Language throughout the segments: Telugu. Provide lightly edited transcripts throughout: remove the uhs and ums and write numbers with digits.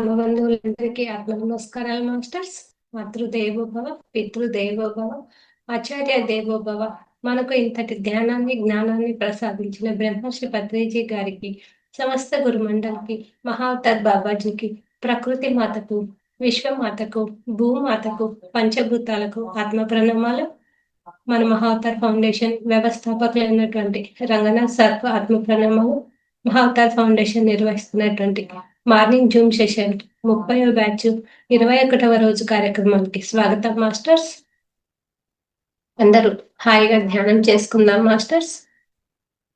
ఆత్మబంధువులందరికీ ఆత్మ నమస్కారాలు మాస్టర్స్. మాతృదేవోభవ, పితృదేవోభవ, ఆచార్య దేవోభవ. మనకు ఇంతటి ధ్యానాన్ని జ్ఞానాన్ని ప్రసాదించిన బ్రహ్మశ్రీ పత్రిజీ గారికి, సమస్త గురుమండలికి, మహావతార్ బాబాజీకి, ప్రకృతి మాతకు, విశ్వమాతకు, భూమాతకు, పంచభూతాలకు ఆత్మ ప్రణామాలు. మన మహావతార్ ఫౌండేషన్ వ్యవస్థాపకులైనటువంటి రంగనాథ్ సార్కు ఆత్మ ప్రణామాలు. మహావతార్ ఫౌండేషన్ నిర్వహిస్తున్నటువంటి మార్నింగ్ జూమ్ సెషన్ 30వ బ్యాచ్ 21వ రోజు కార్యక్రమానికి స్వాగతం మాస్టర్స్. అందరూ హాయిగా ధ్యానం చేసుకుందాం మాస్టర్స్.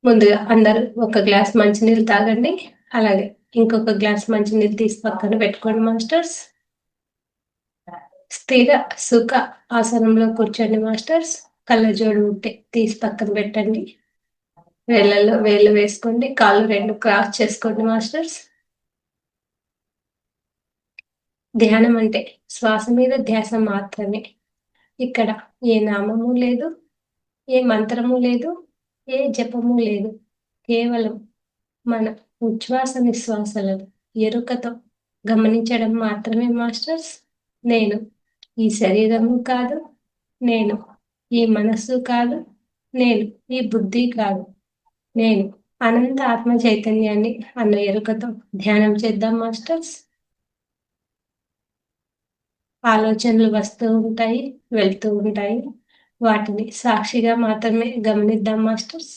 ముందుగా అందరూ ఒక గ్లాస్ మంచినీళ్ళు తాగండి. అలాగే ఇంకొక గ్లాస్ మంచినీళ్ళు తీసి పక్కన పెట్టుకోండి మాస్టర్స్. స్థిర సుఖ ఆసనంలో కూర్చోండి మాస్టర్స్. కళ్ళజోడు ఉంటే తీసి పక్కన పెట్టండి. వేళ్ళల్లో వేళ్ళు వేసుకోండి. కాళ్ళు రెండు క్రాస్ చేసుకోండి మాస్టర్స్. ధ్యానం అంటే శ్వాస మీద ధ్యాస మాత్రమే. ఇక్కడ ఏ నామము లేదు, ఏ మంత్రము లేదు, ఏ జపము లేదు. కేవలం మన ఉచ్ఛ్వాస నిశ్వాసలను ఎరుకతో గమనించడం మాత్రమే మాస్టర్స్. నేను ఈ శరీరము కాదు, నేను ఈ మనస్సు కాదు, నేను ఈ బుద్ధి కాదు, నేను అనంత ఆత్మ చైతన్యాన్ని అన్న ఎరుకతో ధ్యానం చేద్దాం మాస్టర్స్. ఆలోచనలు వస్తూ ఉంటాయి, వెళ్తూ ఉంటాయి. వాటిని సాక్షిగా మాత్రమే గమనిద్దాం మాస్టర్స్.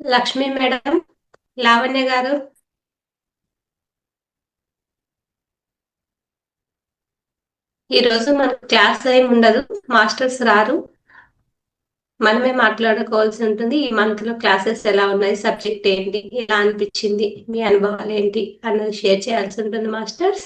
లక్ష్మి మేడం, లావణ్య గారు. ఈ రోజు మనకు క్లాస్ ఏమి ఉండదు, మాస్టర్స్ రారు, మనమే మాట్లాడుకోవాల్సి ఉంటుంది. ఈ మంత్ లో క్లాసెస్ ఎలా ఉన్నాయి, సబ్జెక్ట్ ఏంటి, ఎలా అనిపించింది, మీ అనుభవాలు ఏంటి అన్నది షేర్ చేయాల్సి ఉంటుంది మాస్టర్స్.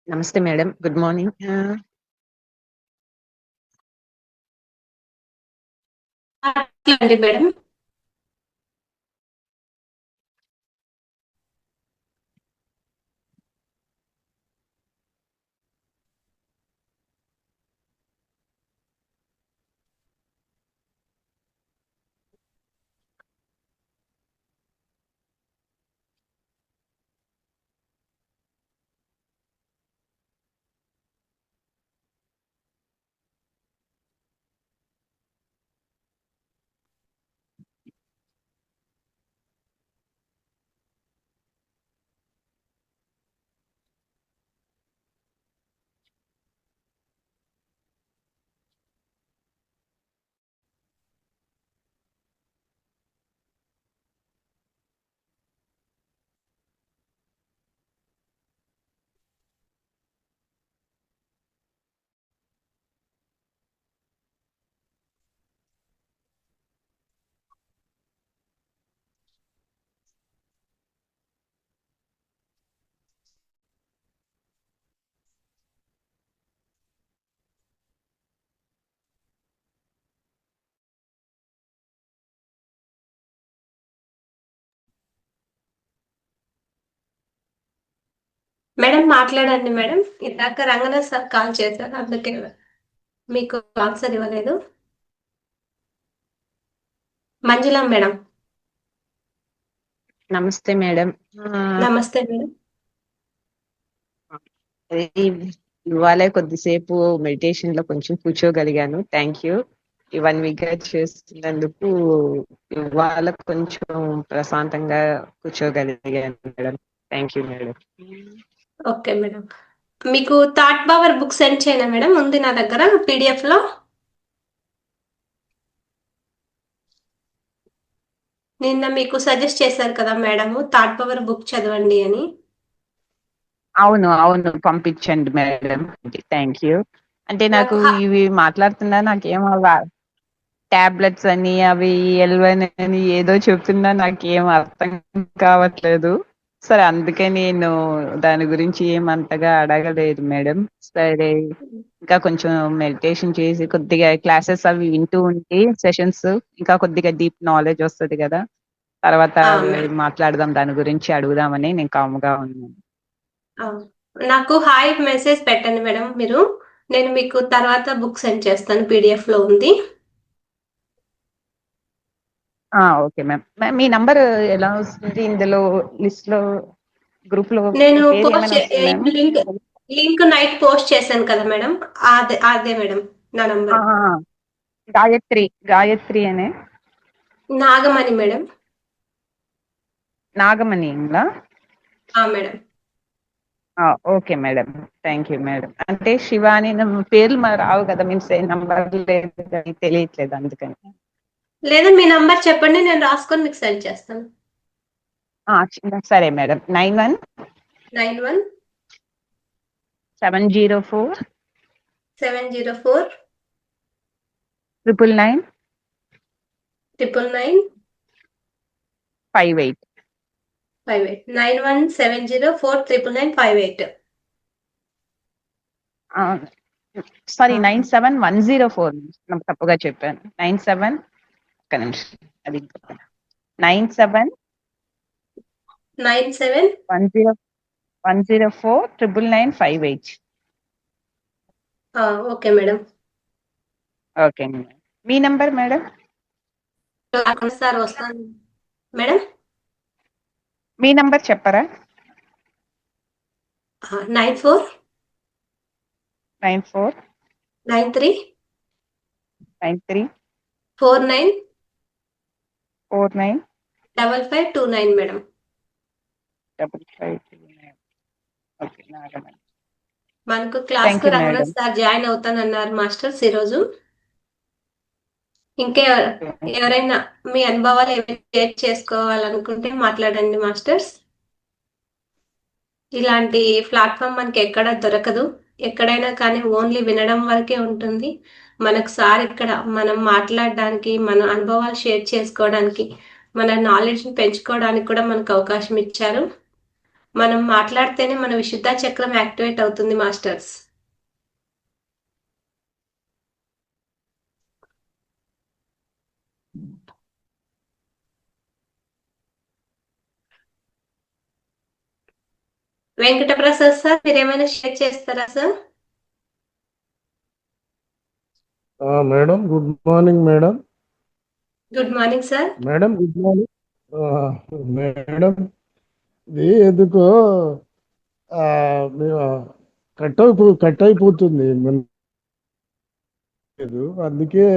నమస్తే మేడం, గుడ్ మార్నింగ్. అండి మేడం. మేడం మాట్లాడండి మేడం. ఇందాక రంగనాథ్ సార్ కాల్ చేశారు, అందుకే మీకు ఆన్సర్ ఇవ్వలేదు. మంజుల మేడం. నమస్తే మేడం. నమస్తే మేడం. ఇవాళ కొద్దిసేపు మెడిటేషన్ లో కొంచెం కూర్చోగలిగాను. Thank you. ఈ 1 వీక్ చేస్తున్నందుకు ఇవాళ కొంచెం ప్రశాంతంగా కూర్చోగలిగాను madam. Thank you madam. Okay madam. మీకు థాట్ పవర్ బుక్ సెండ్ చేయనా మేడం? ఉంది నా దగ్గర పీడిఎఫ్ లో. నిన్న మీకు సజెస్ట్ చేశారు కదా మేడం, థాట్ పవర్ బుక్ చదవండి అని. అవును అవును, పంపించండి మేడం. Thank you. అంటే నాకు నాకు ఇవి మాట్లాడుతున్నా నాకేం టాబ్లెట్స్ అని అవి ఎల్వన్ అని ఏదో చెప్తున్నా నాకేం అర్థం కావట్లేదు. సరే, అందుకే నేను దాని గురించి ఏమంతగా అడగలేదు మేడం. సరే, ఇంకా కొంచెం మెడిటేషన్ చేసి కొద్దిగా క్లాసెస్ అవి వింటూ ఉంటే సెషన్స్ ఇంకా కొద్దిగా డీప్ నాలెడ్జ్ వస్తుంది కదా. తర్వాత మేడం. మాట్లాడదాం దాని గురించి, అడుగుదామని నేను కాముగా ఉన్నాను. నాకు హాయ్ మెసేజ్ పెట్టండి మేడం మీరు. నేను మీకు తర్వాత బుక్ సెండ్ చేస్తాను, పీడిఎఫ్ లో ఉంది. Okay ma'am. మీ నంబర్ ఎలా వస్తుంది ఇందులో, లిస్ట్ లో, గ్రూప్ లో? నేను పేరు ఏమైనా వస్తుంది ma'am? Link link night post చేశాను కదా మేడం, అదే అదే మేడం నా నంబర్. గాయత్రి, గాయత్రి అనే. నాగమణి మేడం. నాగమణి ఇందా? Madam. Okay madam, thank you madam. అంటే శివాని పేర్లు మరి రావు కదా, మీన్స్ నంబర్ లేదు తెలియట్లేదు అందుకని. లేదా మీ నంబర్ చెప్పండి, నేను రాసుకొని మీకు సెండ్ చేస్తాను. సరే మేడం. 91 91 704 704 999 999 58. 58 9170499958. సారీ 97104 నాకు తప్పుగా చెప్పాను. 97 ఒక్క నిమిషం అది 97 97 10 104 99958. Okay madam. Okay madam. మీ నంబర్ మేడం? సార్ వస్తాను మేడం. మీ నంబర్ చెప్పరా? 94 94 93 93 49 49 5529 మేడం. 5529. ఓకే నాగమణి. మనకు క్లాస్ థ్యాంక్ కు you madam. Ranganath sir join అవుతానన్నారు మాస్టర్స్ ఈరోజు. ఇంకా ఎవరైనా మీ అనుభవాలు ఏమైనా షేర్ చేసుకోవాలనుకుంటే మాట్లాడండి మాస్టర్స్. ఇలాంటి ప్లాట్ఫామ్ మనకి ఎక్కడ దొరకదు. ఎక్కడైనా కానీ ఓన్లీ వినడం వరకే ఉంటుంది. మనకు సార్ ఇక్కడ మనం మాట్లాడడానికి, మన అనుభవాలు షేర్ చేసుకోవడానికి, మన నాలెడ్జ్ని పెంచుకోవడానికి కూడా మనకు అవకాశం ఇచ్చారు. మనం మాట్లాడితేనే మన విశుద్ధ చక్రం యాక్టివేట్ అవుతుంది మాస్టర్స్. వెంకట ప్రసాద్ సార్ మీరేమైనా షేర్ చేస్తారా sir? Madam good morning madam. Good morning sir. Madam good morning madam. ఇది ఎందుకో కట్ అయిపోతుంది లేదు, అందుకే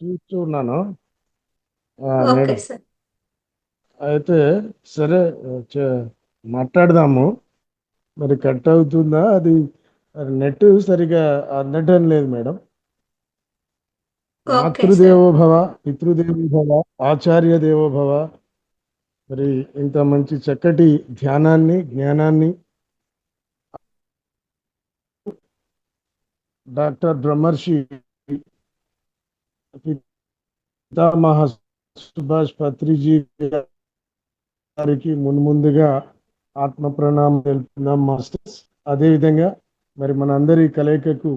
చూస్తున్నాను ఓకే మేడం. సార్. అయితే సరే మాట్లాడదాము. మరి కట్ అవుతుందా? అది నెట్ సరిగా అందటం లేదు మేడం. Okay sir. మాతృదేవోభవ, పితృదేవోభవ, ఆచార్య దేవోభవ. మరి ఇంత మంచి చక్కటి ధ్యానాన్ని, జ్ఞానాన్ని డాక్టర్ బ్రహ్మర్షి పితామహ సుభాష్ పత్రిజీ గారికి మున్ముందుగా ఆత్మ ప్రణామం తెలుపుతున్నాం మాస్టర్స్. అదేవిధంగా మరి మన అందరి కలయికకు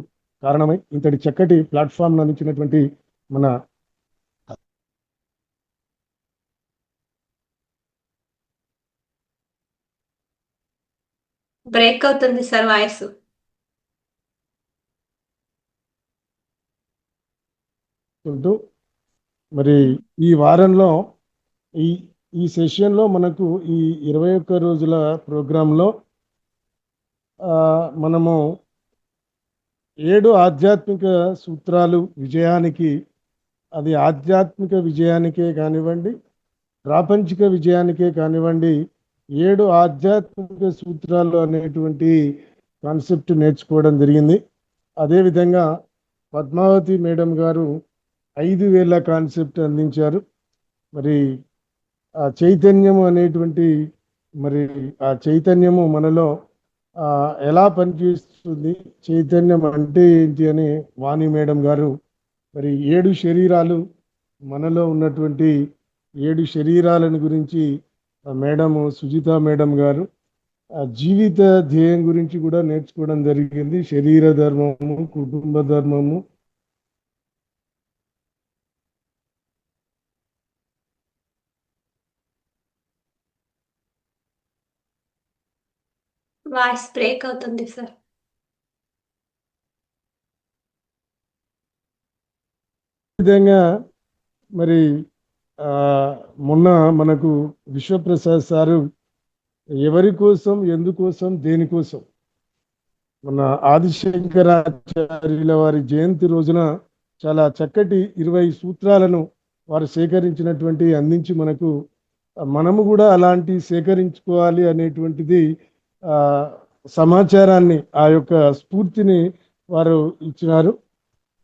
కారణమై ఇంతటి చక్కటి ప్లాట్ఫామ్ అందించినటువంటి మన బ్రేక్ అవుతుంది సార్ వాయిస్. మరి ఈ వారంలో ఈ ఈ సెషన్లో మనకు ఈ 21 రోజుల ప్రోగ్రాంలో మనము 7 ఆధ్యాత్మిక సూత్రాలు విజయానికి, అది ఆధ్యాత్మిక విజయానికే కానివ్వండి, ప్రాపంచిక విజయానికే కానివ్వండి, 7 ఆధ్యాత్మిక సూత్రాలు అనేటువంటి కాన్సెప్ట్ నేర్చుకోవడం జరిగింది. అదేవిధంగా పద్మావతి మేడం గారు 5,000 కాన్సెప్ట్ అందించారు. మరి ఆ చైతన్యము అనేటువంటి, మరి ఆ చైతన్యము మనలో ఎలా పనిచేస్తుంది, చైతన్యం అంటే ఏంటి అని వాణి మేడం గారు, మరి 7 శరీరాలు, మనలో ఉన్నటువంటి 7 శరీరాలను గురించి మేడము సుజిత మేడం గారు జీవిత ధ్యేయం గురించి కూడా నేర్చుకోవడం జరిగింది. శరీర ధర్మము, కుటుంబ ధర్మము, వాయిస్ బ్రేక్ అవుతుంది సార్. విధంగా మరి మొన్న మనకు విశ్వప్రసాద్ సారు ఎవరి కోసం, ఎందుకోసం, దేనికోసం, మన ఆదిశంకరాచార్యుల వారి జయంతి రోజున చాలా చక్కటి 20 సూత్రాలను వారు సేకరించినటువంటి అందించి మనము కూడా అలాంటి సేకరించుకోవాలి అనేటువంటిది సమాచారాన్ని, ఆ యొక్క స్ఫూర్తిని వారు ఇచ్చినారు.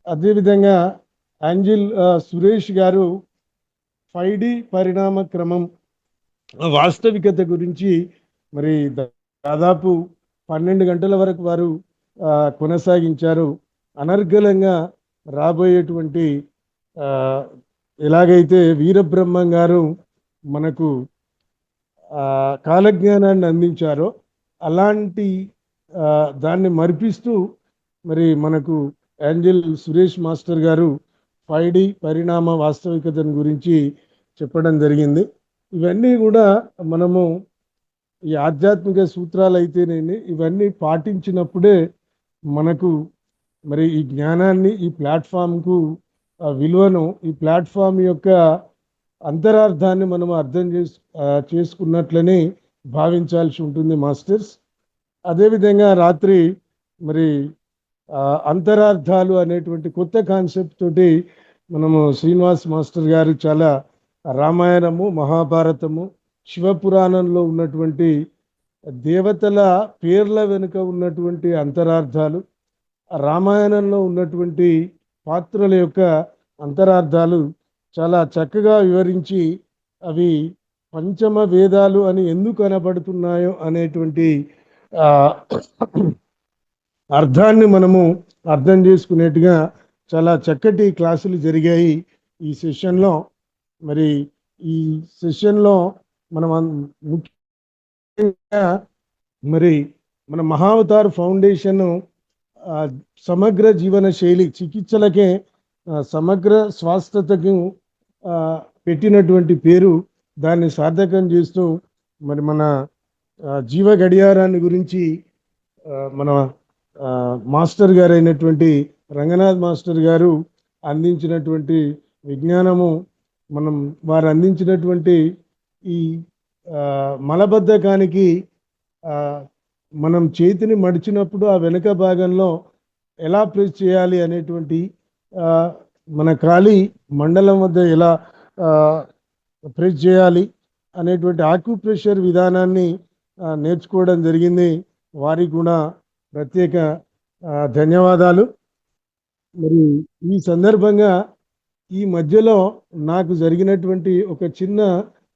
అదేవిధంగా యాంజిల్ సురేష్ గారు 5D పరిణామ క్రమం వాస్తవికత గురించి మరి దాదాపు 12 గంటల వరకు వారు కొనసాగించారు. అనర్గళంగా రాబోయేటువంటి ఎలాగైతే వీరబ్రహ్మం గారు మనకు కాలజ్ఞానాన్ని అందించారో అలాంటి దాన్ని మరిపిస్తూ మరి మనకు ఏంజల్ సురేష్ మాస్టర్ గారు 5D పరిణామ వాస్తవికతను గురించి చెప్పడం జరిగింది. ఇవన్నీ కూడా మనము ఈ ఆధ్యాత్మిక సూత్రాలు అయితేనేమి ఇవన్నీ పాటించినప్పుడే మనకు మరి ఈ జ్ఞానాన్ని ఈ ప్లాట్ఫామ్కు విలువను ఈ ప్లాట్ఫామ్ యొక్క అంతరార్థాన్ని మనం అర్థం చేసుకున్నట్లనే భావించాల్సి ఉంటుంది మాస్టర్స్. అదేవిధంగా రాత్రి మరి అంతరార్థాలు అనేటువంటి కొత్త కాన్సెప్ట్ తోటి మనము శ్రీనివాస్ మాస్టర్ గారు చాలా రామాయణము, మహాభారతము, శివపురాణంలో ఉన్నటువంటి దేవతల పేర్ల వెనుక ఉన్నటువంటి అంతరార్థాలు, రామాయణంలో ఉన్నటువంటి పాత్రల యొక్క అంతరార్థాలు చాలా చక్కగా వివరించి అవి పంచమ వేదాలు అని ఎందుకు అనబడుతున్నాయో అనేటువంటి అర్థాన్ని మనము అర్థం చేసుకునేట్టుగా చాలా చక్కటి క్లాసులు జరిగాయి ఈ సెషన్లో. మరి ఈ సెషన్లో మనం ముఖ్యంగా మరి మన మహావతార్ ఫౌండేషన్ సమగ్ర జీవన శైలి చికిత్సలకే సమగ్ర స్వాస్థ్యతకు పెట్టినటువంటి పేరు. దాన్ని సార్థకం చేస్తూ మరి మన జీవ గడియారాన్ని గురించి మన మాస్టర్ గారు అయినటువంటి రంగనాథ్ మాస్టర్ గారు అందించినటువంటి విజ్ఞానము, మనం వారు అందించినటువంటి ఈ మలబద్ధకానికి మనం చేతిని మడిచినప్పుడు ఆ వెనుక భాగంలో ఎలా ప్రెస్ చేయాలి అనేటువంటి మన ఖాళీ మండలం వద్ద ఎలా ప్రెస్ చేయాలి అనేటువంటి ఆక్యుప్రెషర్ విధానాన్ని నేర్చుకోవడం జరిగింది. వారికి కూడా ప్రత్యేక ధన్యవాదాలు. మరి ఈ సందర్భంగా ఈ మధ్యలో నాకు జరిగినటువంటి ఒక చిన్న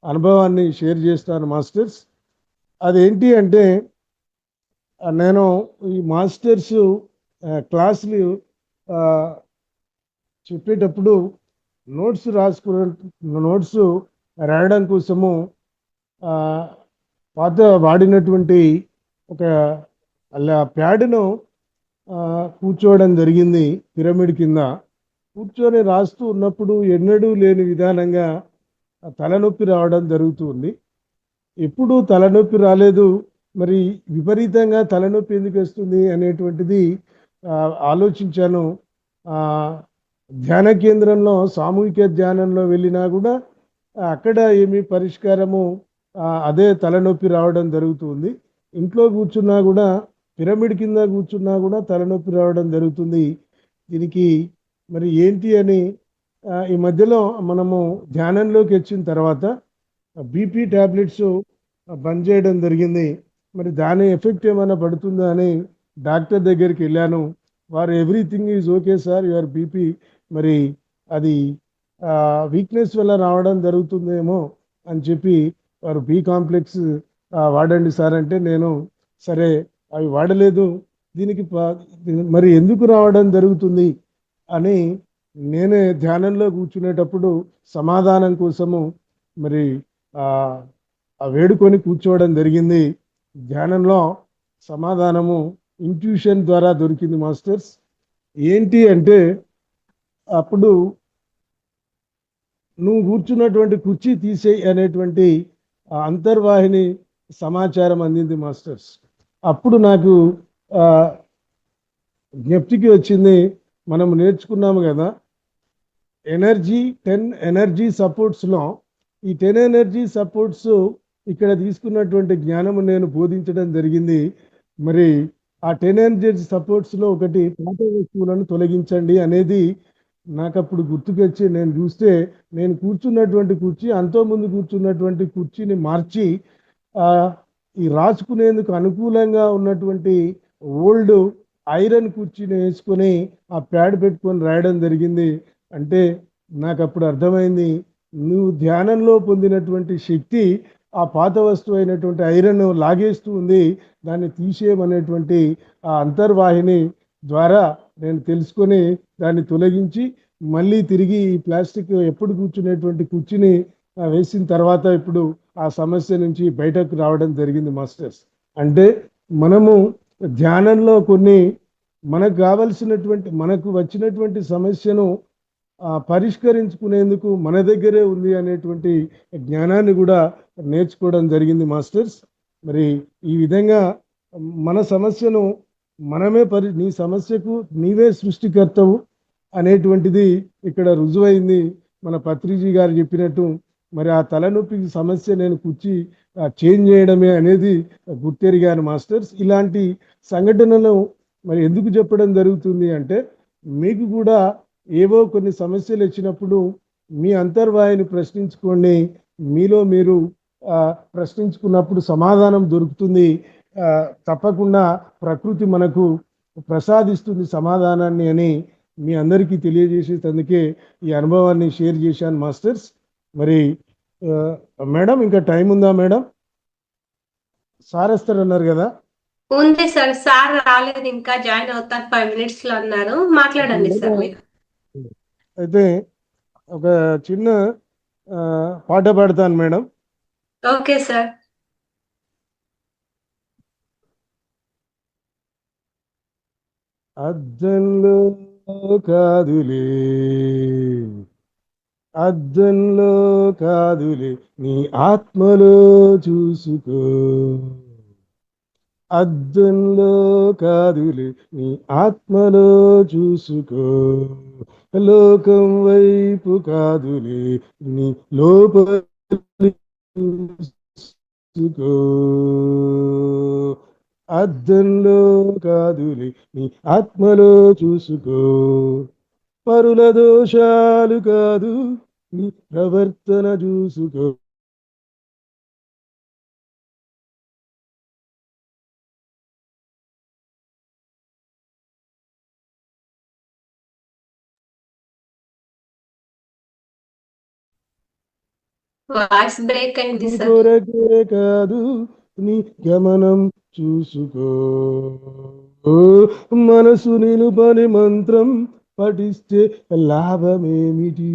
అనుభవాన్ని షేర్ చేస్తాను మాస్టర్స్. అదేంటి అంటే నేను ఈ మాస్టర్స్ క్లాసులు చెప్పేటప్పుడు నోట్స్ రాయడం కోసము పాత వాడినటువంటి ఒక ప్యాడ్ను కూర్చోవడం జరిగింది. పిరమిడ్ కింద కూర్చొని రాస్తూ ఉన్నప్పుడు ఎన్నడూ లేని విధానంగా తలనొప్పి రావడం జరుగుతుంది. ఎప్పుడూ తలనొప్పి రాలేదు, మరి విపరీతంగా తలనొప్పి ఎందుకు వస్తుంది అనేటువంటిది ఆలోచించాను. ధ్యాన కేంద్రంలో సామూహిక ధ్యానంలో వెళ్ళినా కూడా అక్కడ ఏమీ పరిష్కారము అదే తలనొప్పి రావడం జరుగుతుంది. ఇంట్లో కూర్చున్నా కూడా, పిరమిడ్ కింద కూర్చున్నా కూడా తలనొప్పి రావడం జరుగుతుంది. దీనికి మరి ఏంటి అని ఈ మధ్యలో మనము ధ్యానంలోకి వచ్చిన తర్వాత బీపీ ట్యాబ్లెట్స్ బంద్ చేయడం జరిగింది. మరి దాని ఎఫెక్ట్ ఏమైనా పడుతుందా అని డాక్టర్ దగ్గరికి వెళ్ళాను. వారు everything is okay sir, your BP మరి అది వీక్నెస్ వల్ల రావడం జరుగుతుందేమో అని చెప్పి వారు బి కాంప్లెక్స్ వాడండి సార్ అంటే, నేను సరే అవి వాడలేదు, దీనికి మరి ఎందుకు రావడం జరుగుతుంది అని నేనే ధ్యానంలో కూర్చునేటప్పుడు సమాధానం కోసము మరి వేడుకొని కూర్చోవడం జరిగింది. ధ్యానంలో సమాధానము ఇంట్యూషన్ ద్వారా దొరికింది మాస్టర్స్. ఏంటి అంటే, అప్పుడు నువ్వు కూర్చున్నటువంటి కుర్చీ తీసేయి అనేటువంటి అంతర్వాహిని సమాచారం అందింది మాస్టర్స్. అప్పుడు నాకు జ్ఞప్తికి వచ్చింది, మనం నేర్చుకున్నాము కదా ఎనర్జీ 10 ఎనర్జీ సపోర్ట్స్లో ఈ 10 ఎనర్జీ సపోర్ట్స్ ఇక్కడ తీసుకున్నటువంటి జ్ఞానము నేను బోధించడం జరిగింది. మరి ఆ 10 ఎనర్జీ సపోర్ట్స్లో ఒకటి పాత వస్తువులను తొలగించండి అనేది నాకు అప్పుడు గుర్తుకొచ్చి నేను చూస్తే, నేను కూర్చున్నటువంటి కుర్చీ అంతకుముందు కూర్చున్నటువంటి కుర్చీని మార్చి ఈ రాసుకునేందుకు అనుకూలంగా ఉన్నటువంటి ఓల్డ్ ఐరన్ కుర్చీని వేసుకొని ఆ ప్యాడ్ పెట్టుకొని రాయడం జరిగింది. అంటే నాకు అప్పుడు అర్థమైంది, నువ్వు ధ్యానంలో పొందినటువంటి శక్తి ఆ పాత వస్తువు అయినటువంటి ఐరన్ లాగేస్తూ ఉంది, దాన్ని తీసేయమనేటువంటి ఆ అంతర్వాహిని ద్వారా నేను తెలుసుకొని దాన్ని తొలగించి మళ్ళీ తిరిగి ఈ ప్లాస్టిక్ ఎప్పుడు కూర్చునేటువంటి కుర్చీని వేసిన తర్వాత ఇప్పుడు ఆ సమస్య నుంచి బయటకు రావడం జరిగింది మాస్టర్స్. అంటే మనము ధ్యానంలో కొన్ని మనకు కావలసినటువంటి మనకు వచ్చినటువంటి సమస్యను పరిష్కరించుకునేందుకు మన దగ్గరే ఉంది అనేటువంటి జ్ఞానాన్ని కూడా నేర్చుకోవడం జరిగింది మాస్టర్స్. మరి ఈ విధంగా మన సమస్యను మనమే నీ సమస్యకు నీవే సృష్టికర్తవు అనేటువంటిది ఇక్కడ రుజువైంది. మన పత్రిజీ గారు చెప్పినట్టు మరి ఆ తలనొప్పి సమస్య నేను కూర్చి చేంజ్ చేయడమే అనేది గుర్తెరిగాను మాస్టర్స్. ఇలాంటి సంఘటనలు మరి ఎందుకు చెప్పడం జరుగుతుంది అంటే, మీకు కూడా ఏవో కొన్ని సమస్యలు వచ్చినప్పుడు మీ అంతర్వాయిని ప్రశ్నించుకోండి. మీలో మీరు ప్రశ్నించుకున్నప్పుడు సమాధానం దొరుకుతుంది. తప్పకుండా ప్రకృతి మనకు ప్రసాదిస్తుంది సమాధానాన్ని అని మీ అందరికీ తెలియజేసేందుకే ఈ అనుభవాన్ని షేర్ చేశాను మాస్టర్స్. మరి మేడం ఇంకా టైం ఉందా మేడం? సార్ వస్తారన్నారు కదా. ఉంది సార్. సార్ రాలేదు, ఇంకా జాయిన్ అవుతారు 5 minutes లో అన్నారు. మాట్లాడండి సార్ మీరు. అయితే ఒక చిన్న పాట పాడతాను మేడం. Okay sir. అద్దంలో కాదులే, అద్దంలో కాదులే, నీ ఆత్మలో చూసుకో. అద్దంలో కాదులే, నీ ఆత్మలో చూసుకో. లోకం వైపు కాదులే, నీ లోపలి చూసుకో. అద్దంలో కాదులే, నీ ఆత్మలో చూసుకో. పరుల దోషాలు కాదు, నీ ప్రవర్తన చూసుకో. వాయిస్ బ్రేక్ అయింది సార్. కొరకే కాదు, నీ గమనం చూసుకో. మనసు నిలుపని మంత్రం పఠిస్తే లాభమేమిటి?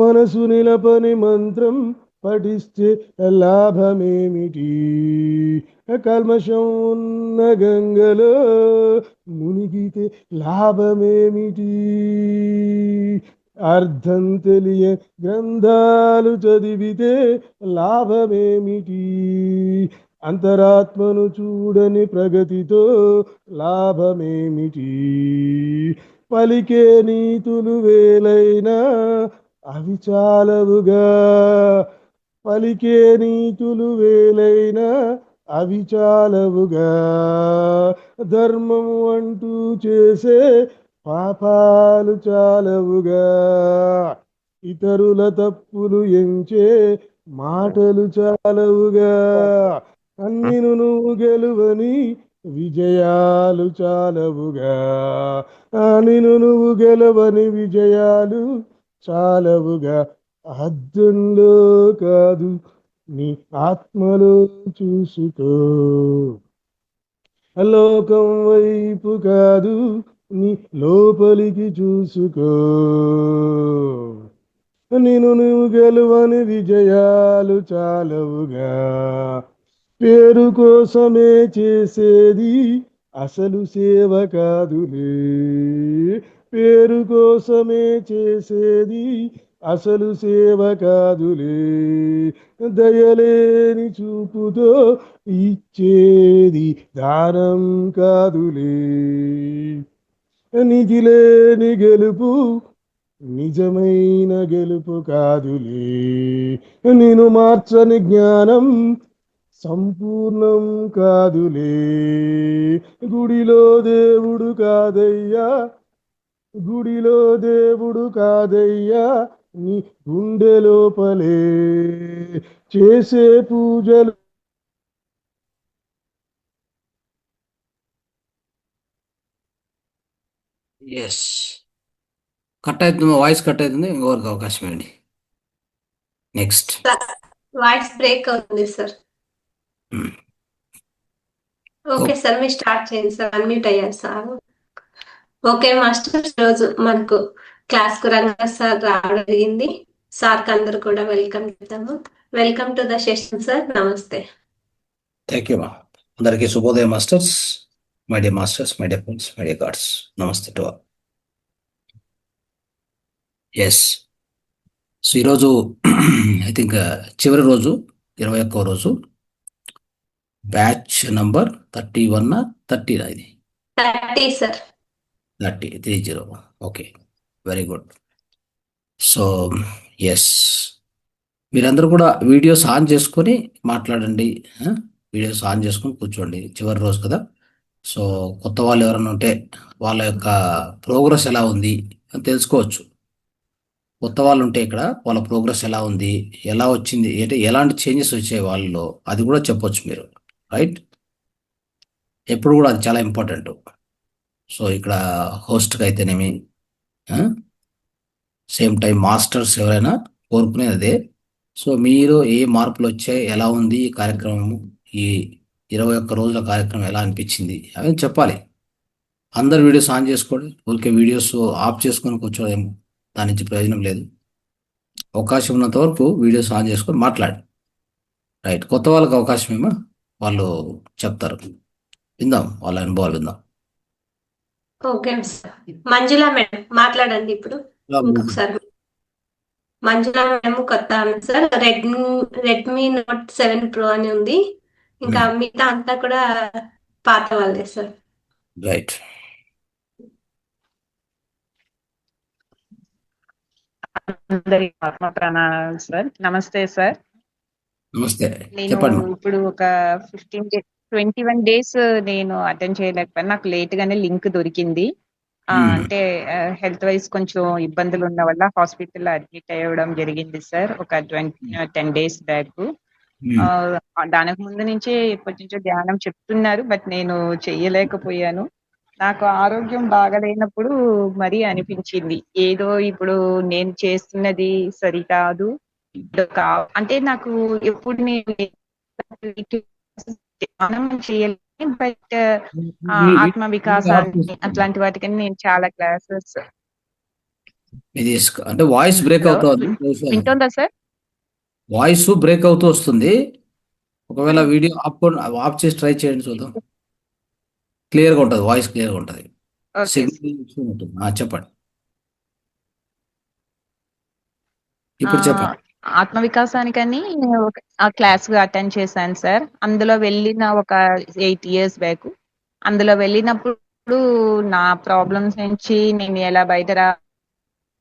మనసు నిలపని మంత్రం పఠిస్తే లాభమేమిటి? కల్మషం ఉన్న గంగలో మునిగితే లాభమేమిటి? అర్థం తెలియ గ్రంథాలు చదివితే లాభమేమిటి? అంతరాత్మను చూడని ప్రగతితో లాభమేమిటి? పలికే నీతులు వేలైనా అవి చాలవుగా. పలికే నీతులు వేలైనా అవి చాలవుగా. ధర్మము అంటూ చేసే పాపాలు చాలవుగా. ఇతరుల తప్పులు ఎంచే మాటలు చాలవుగా. అన్నిను నువ్వు గెలువని విజయాలు చాలవుగా. నిన్ను నువ్వు గెలవని విజయాలు చాలవుగా. అద్దంలో కాదు, నీ ఆత్మలో చూసుకో. లోకం వైపు కాదు, నీ లోపలికి చూసుకో. నిన్ను నువ్వు గెలువని విజయాలు చాలవుగా. పేరు కోసమే చేసేది అసలు సేవ కాదులే. పేరు కోసమే చేసేది అసలు సేవ కాదులే. దయలేని చూపుతో ఇచ్చేది దానం కాదులే. నిధిలేని గెలుపు నిజమైన గెలుపు కాదులే. నేను మార్చని జ్ఞానం సంపూర్ణం కాదులే. గుడిలో దేవుడు కాదయ్యా, గుడిలో దేవుడు కాదయ్యా, నీ గుండె లోపలే చేసే పూజలు. ఎస్, కట్ అవుతుంది, వాయిస్ కట్ అవుతుంది. ఇంకొకరికి అవకాశం ఇవ్వండి. నెక్స్ట్. వాయిస్ బ్రేక్ అవుతుంది సార్. ఓకే సార్, మీరు స్టార్ట్ చేయండి సార్. అన్మ్యూట్ అయ్యారు సార్. ఓకే మాస్టర్, రోజు మనకు క్లాస్ కు రంగా సార్ రావడం జరిగింది. సార్ కి అందరు కూడా వెల్కమ్ చెప్తాము. Welcome to the session sir. నమస్తే. Thank you. అందరికీ శుభోదయం masters. My dear masters, my dear friends, my dear gods, నమస్తే టు ఆల్. ఎస్, సో ఈరోజు ఐ థింక్ చివరి రోజు, 21వ రోజు, బ్యాచ్ నంబర్ 31 30 ఇది 30 sir. 30. Okay, very good. So yes, మీరందరూ కూడా వీడియోస్ ఆన్ చేసుకొని మాట్లాడండి. వీడియోస్ ఆన్ చేసుకొని కూర్చోండి, చివరి రోజు కదా. సో కొత్త వాళ్ళు ఎవరైనా ఉంటే వాళ్ళ యొక్క ప్రోగ్రెస్ ఎలా ఉంది అని తెలుసుకోవచ్చు. కొత్త వాళ్ళు ఉంటే ఇక్కడ వాళ్ళ ప్రోగ్రెస్ ఎలా ఉంది, ఎలా వచ్చింది, అంటే ఎలాంటి చేంజెస్ వచ్చాయి వాళ్ళలో, అది కూడా చెప్పొచ్చు మీరు, రైట్? ఎప్పుడు కూడా అది చాలా ఇంపార్టెంట్. సో ఇక్కడ హోస్ట్కి అయితేనేమి, సేమ్ టైం మాస్టర్స్ ఎవరైనా కోరుకునేది అదే. సో మీరు ఏ మార్పులు వచ్చాయి, ఎలా ఉంది ఈ కార్యక్రమం, ఈ 21 రోజుల కార్యక్రమం ఎలా అనిపించింది అని చెప్పాలి. అందరు వీడియోస్ ఆన్ చేసుకోండి, ఊరికే వీడియోస్ ఆఫ్ చేసుకొని కూర్చోవడం దాని నుంచి ప్రయోజనం లేదు. అవకాశం ఉన్నంత వరకు వీడియోస్ ఆన్ చేసుకొని మాట్లాడి, రైట్? కొత్త వాళ్ళకి అవకాశం ఏమో వాళ్ళు చెప్తారు, విందాం, వాళ్ళ అనుభవాలు విందాం. Okay sir. మంజుల మేడం మాట్లాడండి ఇప్పుడు ఇంకొకసారి. మంజుల మేడం కొత్త ఆమె సార్. రెడ్మీ నోట్ 7 Pro అని ఉంది. ఇంకా మిగతా అంతా కూడా పాత వాళ్ళే సార్. రైట్. అందరి ఆత్మ ప్రణాళాలు సార్. నమస్తే సార్. నమస్తే, నేను చెప్పండి. ఇప్పుడు ఒక 21 డేస్ నేను అటెండ్ చేయలేకపోయాను. నాకు లేట్ గానే లింక్ దొరికింది. అంటే హెల్త్ వైజ్ కొంచెం ఇబ్బందులు ఉన్న వల్ల హాస్పిటల్లో అడ్మిట్ అయ్యడం జరిగింది సార్, ఒక 10 days బ్యాక్. దానికి ముందు నుంచే ఎప్పటి నుంచో ధ్యానం చెప్తున్నారు, బట్ నేను చెయ్యలేకపోయాను. నాకు ఆరోగ్యం బాగలేనప్పుడు మరీ అనిపించింది, ఏదో ఇప్పుడు నేను చేస్తున్నది సరికాదు. అంటే నాకు ఎప్పుడు నేను ధ్యానం చేయలేదు, బట్ ఆత్మ వికాసాన్ని అట్లాంటి వాటికని నేను చాలా క్లాసెస్. ఇది అంటే వాయిస్ బ్రేక్ అవుతుంది. వింటుందా సార్? వాయిస్ బ్రేక్ అవుతూ వస్తుంది. ఒకవేళ వీడియో ఆఫ్ చేసి ట్రై చేయండి, చూద్దాం. క్లియర్గా ఉంటుంది, వాయిస్ క్లియర్గా ఉంటుంది. చెప్పండి, ఇప్పుడు చెప్పండి. ఆత్మ వికాసానికని ఆ క్లాస్ అటెండ్ చేశాను సార్. అందులో వెళ్ళిన ఒక 8 years బ్యాక్. అందులో వెళ్ళినప్పుడు నా ప్రాబ్లమ్స్ నుంచి నేను ఎలా బయట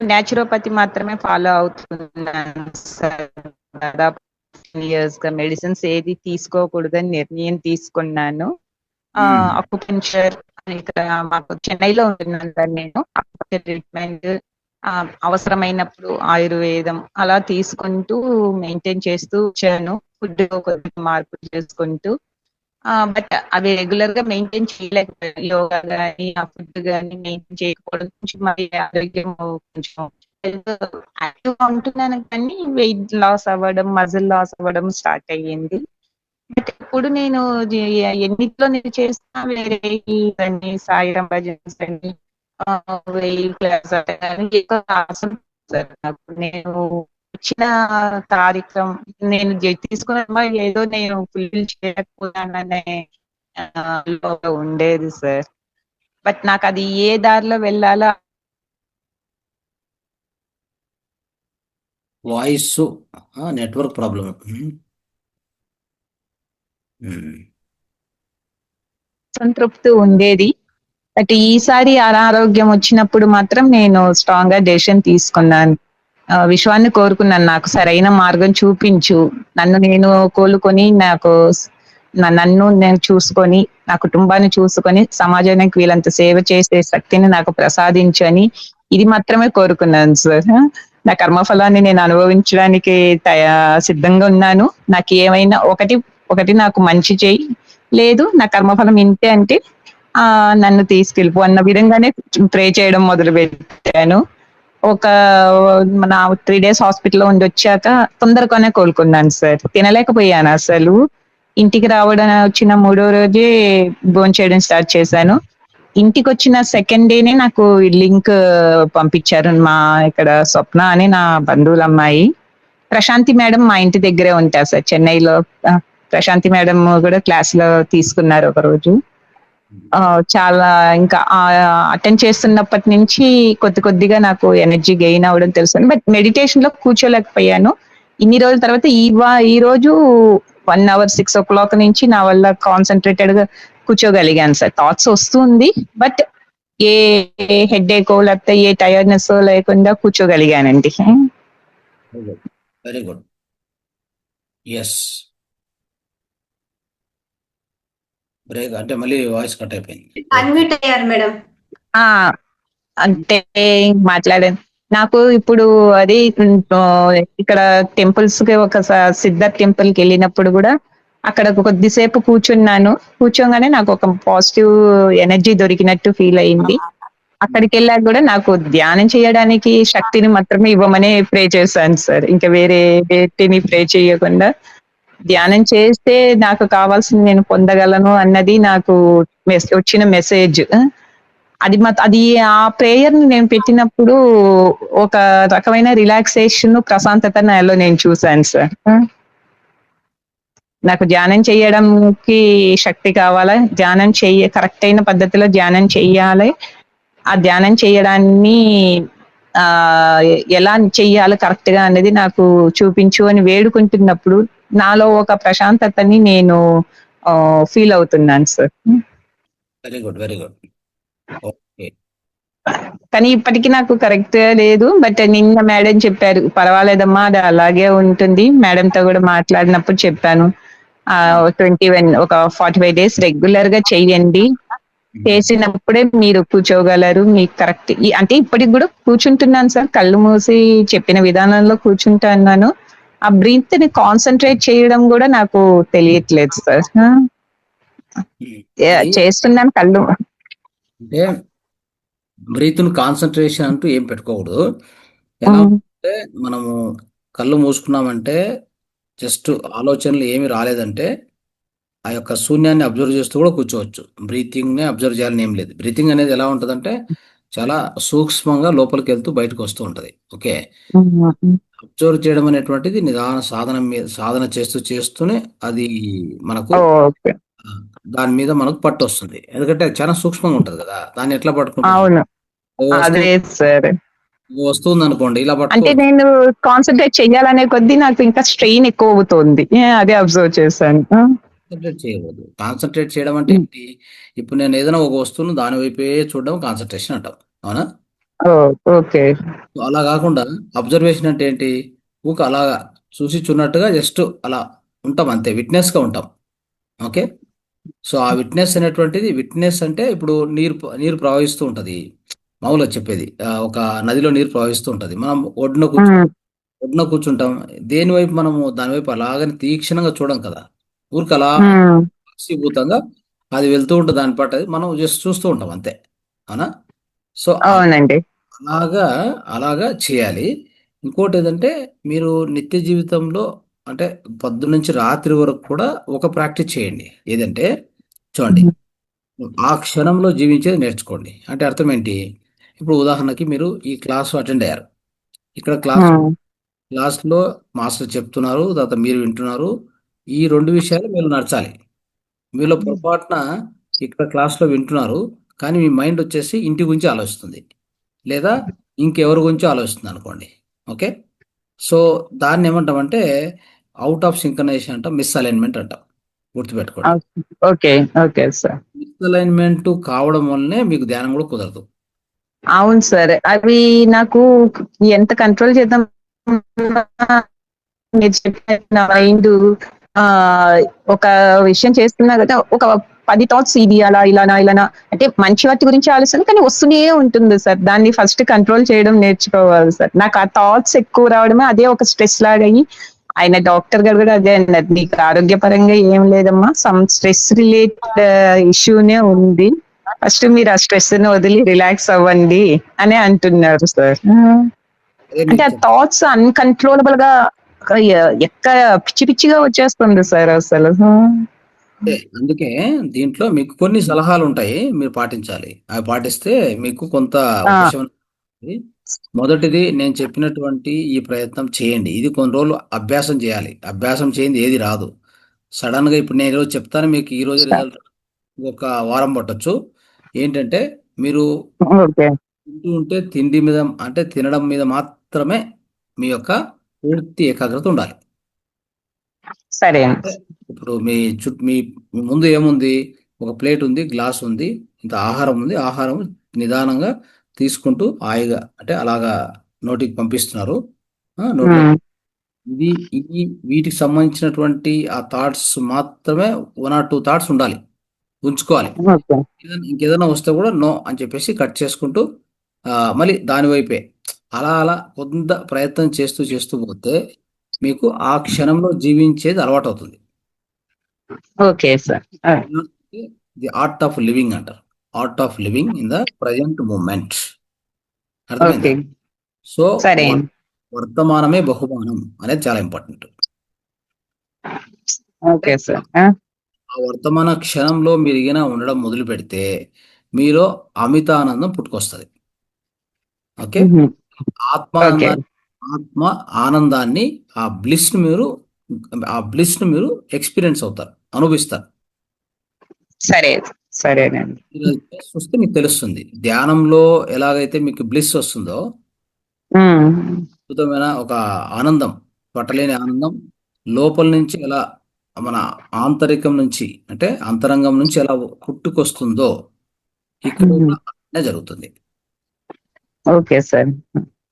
న్యాచురోపతి మాత్రమే ఫాలో అవుతున్నాను సార్. దాదాపు years గా మెడిసిన్స్ ఏది తీసుకోకూడదని నిర్ణయం తీసుకున్నాను. అక్యుపెంచర్ ఇక్కడ మాకు చెన్నైలో ఉంటున్నాను సార్ నేను. అక్యుపెంచర్ ట్రీట్మెంట్, అవసరమైనప్పుడు ఆయుర్వేదం అలా తీసుకుంటూ మెయింటైన్ చేస్తూ వచ్చాను. ఫుడ్ కొద్దిగా మార్పులు చేసుకుంటూ, బట్ అవి రెగ్యులర్ గా మెయింటైన్ చేయలేకపోయాను. యోగా కానీ ఆ ఫుడ్ కానీ మెయింటైన్ చేయకపోవడం కొంచెం మరి ఆరోగ్యం కొంచెం యాక్టివ్ గా ఉంటున్నాను, కానీ వెయిట్ లాస్ అవ్వడం, మజిల్ లాస్ అవ్వడం స్టార్ట్ అయ్యింది. బట్ ఇప్పుడు నేను ఎన్నిట్లో నేను చేస్తున్నా వేరే సాయిరాం భజన్స్ అని నేను ఇచ్చిన కార్యక్రమం నేను తీసుకున్న ఏదో నేను ఫుల్ఫిల్ చేయకపోయాననే ఉండేది సార్. బట్ నాకు అది ఏ దారిలో వెళ్ళాలో వాయిస్ నెట్వర్క్ ప్రాబ్లం. సంతృప్తి ఉండేది. బట్ ఈసారి అనారోగ్యం వచ్చినప్పుడు మాత్రం నేను స్ట్రాంగ్ గా డెసిషన్ తీసుకున్నాను. విశ్వాన్ని కోరుకున్నాను, నాకు సరైన మార్గం చూపించు, నన్ను నేను కోలుకొని నన్ను నేను చూసుకొని నా కుటుంబాన్ని చూసుకొని సమాజానికి వీళ్ళంత సేవ చేసే శక్తిని నాకు ప్రసాదించని ఇది మాత్రమే కోరుకున్నాను సార్. నా కర్మఫలాన్ని నేను అనుభవించడానికి సిద్ధంగా ఉన్నాను. నాకు ఏమైనా ఒకటి నాకు మంచి చేయి, లేదు నా కర్మఫలం ఇంతే అంటే నన్ను తీసుకెళ్ళిపో అన్న విధంగానే ప్రే చేయడం మొదలు పెట్టాను. ఒక 3 days హాస్పిటల్లో ఉండి వచ్చాక తొందరగానే కోలుకున్నాను సార్. తినలేకపోయాను అసలు. ఇంటికి వచ్చిన 3వ రోజే భోంచేయడం స్టార్ట్ చేశాను. ఇంటికి వచ్చిన 2nd day నాకు లింక్ పంపించారు. మా ఇక్కడ స్వప్న అని నా బంధువుల అమ్మాయి, ప్రశాంతి మేడం మా ఇంటి దగ్గరే ఉంటారు సార్ చెన్నైలో. ప్రశాంతి మేడం కూడా క్లాస్ లో తీసుకున్నారు ఒక రోజు. ఆ, చాలా ఇంకా అటెండ్ చేస్తున్నప్పటి నుంచి కొద్దిగా నాకు ఎనర్జీ గెయిన్ అవ్వడం తెలుసు. బట్ మెడిటేషన్ లో కూర్చోలేకపోయాను. ఇన్ని రోజుల తర్వాత ఈ రోజు 1 hour 6 o'clock నుంచి నా వల్ల కాన్సన్ట్రేటెడ్ గా కూర్చోగలిగాను సార్. థాట్స్ వస్తుంది, బట్ ఏ హెడ్ ఏకో లేకపోతే ఏ టైర్డ్నెస్ లేకుండా కూర్చోగలిగానండి. Very good. ఎస్. బ్రేక్ అంటే మళ్ళీ వాయిస్ కట్ అయిపోయింది. అన్మ్యూట్ అయ్యారు మేడం. ఆ అంటే మాట్లాడాను. నాకు ఇప్పుడు అది ఇక్కడ టెంపుల్స్ కి ఒక సిద్ధార్థ్ టెంపుల్ కి వెళ్ళినప్పుడు కూడా అక్కడ కొద్దిసేపు కూర్చున్నాను. కూర్చోగానే నాకు ఒక పాజిటివ్ ఎనర్జీ దొరికినట్టు ఫీల్ అయింది. అక్కడికి వెళ్ళాక కూడా నాకు ధ్యానం చేయడానికి శక్తిని మాత్రమే ఇవ్వమని ప్రే చేశాను సార్. ఇంకా వేరే వేటిని ప్రే చేయకుండా ధ్యానం చేస్తే నాకు కావాల్సింది నేను పొందగలను అన్నది నాకు వచ్చిన మెసేజ్. అది ఆ ప్రేయర్ ని నేను పెట్టినప్పుడు ఒక రకమైన రిలాక్సేషన్, ప్రశాంతత నాలో నేను చూశాను సార్. నాకు ధ్యానం చేయడానికి శక్తి కావాలా, ధ్యానం కరెక్ట్ అయిన పద్ధతిలో ధ్యానం చెయ్యాలి. ఆ ధ్యానం చేయడాన్ని ఆ ఎలా చెయ్యాలి కరెక్ట్ గా అనేది నాకు చూపించు అని వేడుకుంటున్నప్పుడు నాలో ఒక ప్రశాంతతని నేను ఫీల్ అవుతున్నాను sir. Very good, very good. Okay. కానీ ఇప్పటికీ నాకు కరెక్ట్ లేదు. బట్ నిన్న మేడం చెప్పారు, పర్వాలేదమ్మా అది అలాగే ఉంటుంది. మేడం తో కూడా మాట్లాడినప్పుడు చెప్పాను, 45 days రెగ్యులర్ గా చెయ్యండి. చేసినప్పుడే మీరు కూర్చోగలరు. మీకు కరెక్ట్ అంటే ఇప్పటికి కూడా కూర్చుంటున్నాను సార్. కళ్ళు మూసి చెప్పిన విధానంలో కూర్చుంటున్నాను. ఆ బ్రీత్ ని కాన్సన్ట్రేట్ చేయడం కూడా నాకు తెలియట్లేదు సార్. చేస్తున్నాను కళ్ళు. అంటే బ్రీత్ను కాన్సన్ట్రేషన్ అంటూ ఏం పెట్టుకోకూడదు. ఎలా అంటే మనము కళ్ళు మూసుకున్నామంటే జస్ట్ ఆలోచనలు ఏమి రాలేదంటే ఆ యొక్క శూన్యాన్ని అబ్జర్వ్ చేస్తూ కూడా కూర్చోవచ్చు. బ్రీతింగ్ని అబ్జర్వ్ చేయాలని ఏం లేదు. బ్రీతింగ్ అనేది ఎలా ఉంటుందంటే చాలా సూక్ష్మంగా లోపలికి వెళ్తూ బయటకు వస్తూ ఉంటుంది. ఓకే. అబ్జర్వ్ చేయడం అనేటువంటిది నిదాన సాధన చేస్తూనే అది మనకు దాని మీద మనకు పట్టు వస్తుంది. ఎందుకంటే అది చాలా సూక్ష్మంగా ఉంటుంది కదా, దాన్ని ఎట్లా పట్టుకుంటాం? వస్తుంది అనుకోండి, ఇలా అంటే పట్టుకో. నేను కాన్సన్ట్రేట్ చెయ్యాలనే కొద్దీ నాకు ఇంకా స్ట్రెయిన్ ఎక్కువ అవుతుంది. అదే అబ్జర్వ్ చేశాను. కాన్సన్ట్రేట్ చేయకూడదు. కాన్సన్ట్రేట్ చేయడం అంటే ఏంటి? ఇప్పుడు నేను ఏదైనా ఒక వస్తువును దాని వైపే చూడడం కాన్సన్ట్రేషన్ అంటాం, అవునా? ఓకే. అలా కాకుండా అబ్జర్వేషన్ అంటే ఏంటి? ఊక అలా చూసి చూన్నట్టుగా జస్ట్ అలా ఉంటాం, అంతే. విట్నెస్ గా ఉంటాం. ఓకే. సో ఆ విట్నెస్ అనేటువంటిది, విట్నెస్ అంటే ఇప్పుడు నీరు ప్రవహిస్తూ ఉంటది. మామూలుగా చెప్పేది, ఒక నదిలో నీరు ప్రవహిస్తూ ఉంటది. మనం ఒడ్డున కూర్చుంటాం. దేని వైపు మనము దాని వైపు అలాగని తీక్షణంగా చూడం కదా. ఊరికి అలా భూతంగా అది వెళ్తూ ఉంటుంది, దాని పాటు అది మనం జస్ట్ చూస్తూ ఉంటాం, అంతే. అవునా? సో అవునండి. అలాగా చేయాలి. ఇంకోటి ఏదంటే మీరు నిత్య జీవితంలో అంటే పొద్దున్నుంచి రాత్రి వరకు కూడా ఒక ప్రాక్టీస్ చేయండి. ఏదంటే చూడండి, ఆ క్షణంలో జీవించేది నేర్చుకోండి. అంటే అర్థం ఏంటి? ఇప్పుడు ఉదాహరణకి మీరు ఈ క్లాస్ అటెండ్ అయ్యారు. ఇక్కడ క్లాస్లో మాస్టర్ చెప్తున్నారు, తర్వాత మీరు వింటున్నారు. ఈ 2 విషయాలు మీరు నడచాలి. మీలో పొరపాటున ఇక్కడ క్లాస్లో వింటున్నారు, కానీ మీ మైండ్ వచ్చేసి ఇంటి గురించి ఆలోచిస్తుంది, లేదా ఇంకెవరి గురించో ఆలోచిస్తుంది అనుకోండి. ఓకే. సో దాన్ని ఏమంటామంటే అవుట్ ఆఫ్ సింక్రనైజేషన్ అంటాం, మిస్ అలైన్మెంట్ అంటాం. గుర్తుపెట్టుకోండి. Okay. Okay sir. Miss alignment కావడం వల్లనే మీకు ధ్యానం కూడా కుదరదు. అవును సార్. అవి నాకు ఎంత కంట్రోల్ చేద్దాం మీరు చెప్పిన మైండ్ ఒక విషయం చేస్తున్నా కదా, ఒక 10 థాట్స్ ఇది అలా ఇలానా అంటే మంచి వాటి గురించి ఆలోచన కానీ వస్తూనే ఉంటుంది సార్. దాన్ని ఫస్ట్ కంట్రోల్ చేయడం నేర్చుకోవాలి సార్. నాకు ఆ థాట్స్ ఎక్కువ రావడమే అదే ఒక స్ట్రెస్ లాగా అయ్యి, ఆయన డాక్టర్ గారు కూడా అదే అన్నారు, నీకు ఆరోగ్యపరంగా ఏం లేదమ్మా, సమ్ స్ట్రెస్ రిలేటెడ్ ఇష్యూనే ఉంది, ఫస్ట్ మీరు ఆ స్ట్రెస్ ని వదిలి రిలాక్స్ అవ్వండి అని అంటున్నారు సార్. అంటే ఆ థాట్స్ అన్కంట్రోలబుల్ గా పిచ్చి పిచ్చిగా వచ్చేస్తుంది సార్ అసలు. అందుకే దీంట్లో మీకు కొన్ని సలహాలు ఉంటాయి, మీరు పాటించాలి. అవి పాటిస్తే మీకు కొంత ఉపశమనం. మొదటిది, నేను చెప్పినటువంటి ఈ ప్రయత్నం చేయండి. ఇది కొన్ని రోజులు అభ్యాసం చేయాలి. అభ్యాసం చేయండి ఏది రాదు. సడన్ గా ఇప్పుడు నేను ఈరోజు చెప్తాను, మీకు ఈ రోజు రిజల్ట్ ఒక వారం పట్టొచ్చు. ఏంటంటే మీరు ఓకే. తింటూ ఉంటే తిండి మీద అంటే తినడం మీద మాత్రమే మీ యొక్క పూర్తి ఏకాగ్రత ఉండాలి. సరే అంటే అండి. ఇప్పుడు మీ ముందు ఏముంది? ఒక ప్లేట్ ఉంది, గ్లాస్ ఉంది, ఇంత ఆహారం ఉంది. ఆహారం నిదానంగా తీసుకుంటూ హాయిగా అంటే అలాగా నోటికి పంపిస్తున్నారు. నోట్లో ఉమ్, ఇది ఈ వీటికి సంబంధించినటువంటి ఆ థాట్స్ మాత్రమే 1 or 2 థాట్స్ ఉండాలి, ఉంచుకోవాలి. ఓకే. ఇంకేదైనా వస్తే కూడా నో అని చెప్పేసి కట్ చేసుకుంటూ మళ్ళీ దాని వైపే అలా అలా కొంత ప్రయత్నం చేస్తూ చేస్తూ పోతే మీకు ఆ క్షణంలో జీవించేది అలవాటు అవుతుంది. Okay sir. The art of living అంటారు. Art of living in the present moment. Okay. అర్థమైందా? సో సరే వర్- అండి. వర్తమానమే బహుమానం అనేది చాలా ఇంపార్టెంట్. అంటే ఓకే సార్. ఆ వర్తమాన క్షణంలో మీరు ఈగిన ఉండడం మొదలు పెడితే మీలో అమిత ఆనందం పుట్టుకొస్తుంది. ఓకే. ఉహు. ఓకే. ఆత్మానందాన్ని ఆత్మ ఆనందాన్ని ఆ బ్లిస్ ను మీరు ఆ బ్లిస్ ను మీరు ఎక్స్పీరియన్స్ అవుతారు, అనుభవిస్తారు. సరే. సరేనండి. మీరు అది చేసి చూస్తే మీకు తెలుస్తుంది. ధ్యానంలో ఎలాగైతే మీకు బ్లిస్ వస్తుందో ఉమ్, అద్భుతమైన ఒక ఆనందం, పట్టలేని ఆనందం లోపల నుంచి ఎలా మన ఆంతరికం నుంచి అంటే అంతరంగం నుంచి ఎలా పుట్టుకొస్తుందో ఇక్కడ ఉహు. కూడా అట్లనే జరుగుతుంది. Okay sir.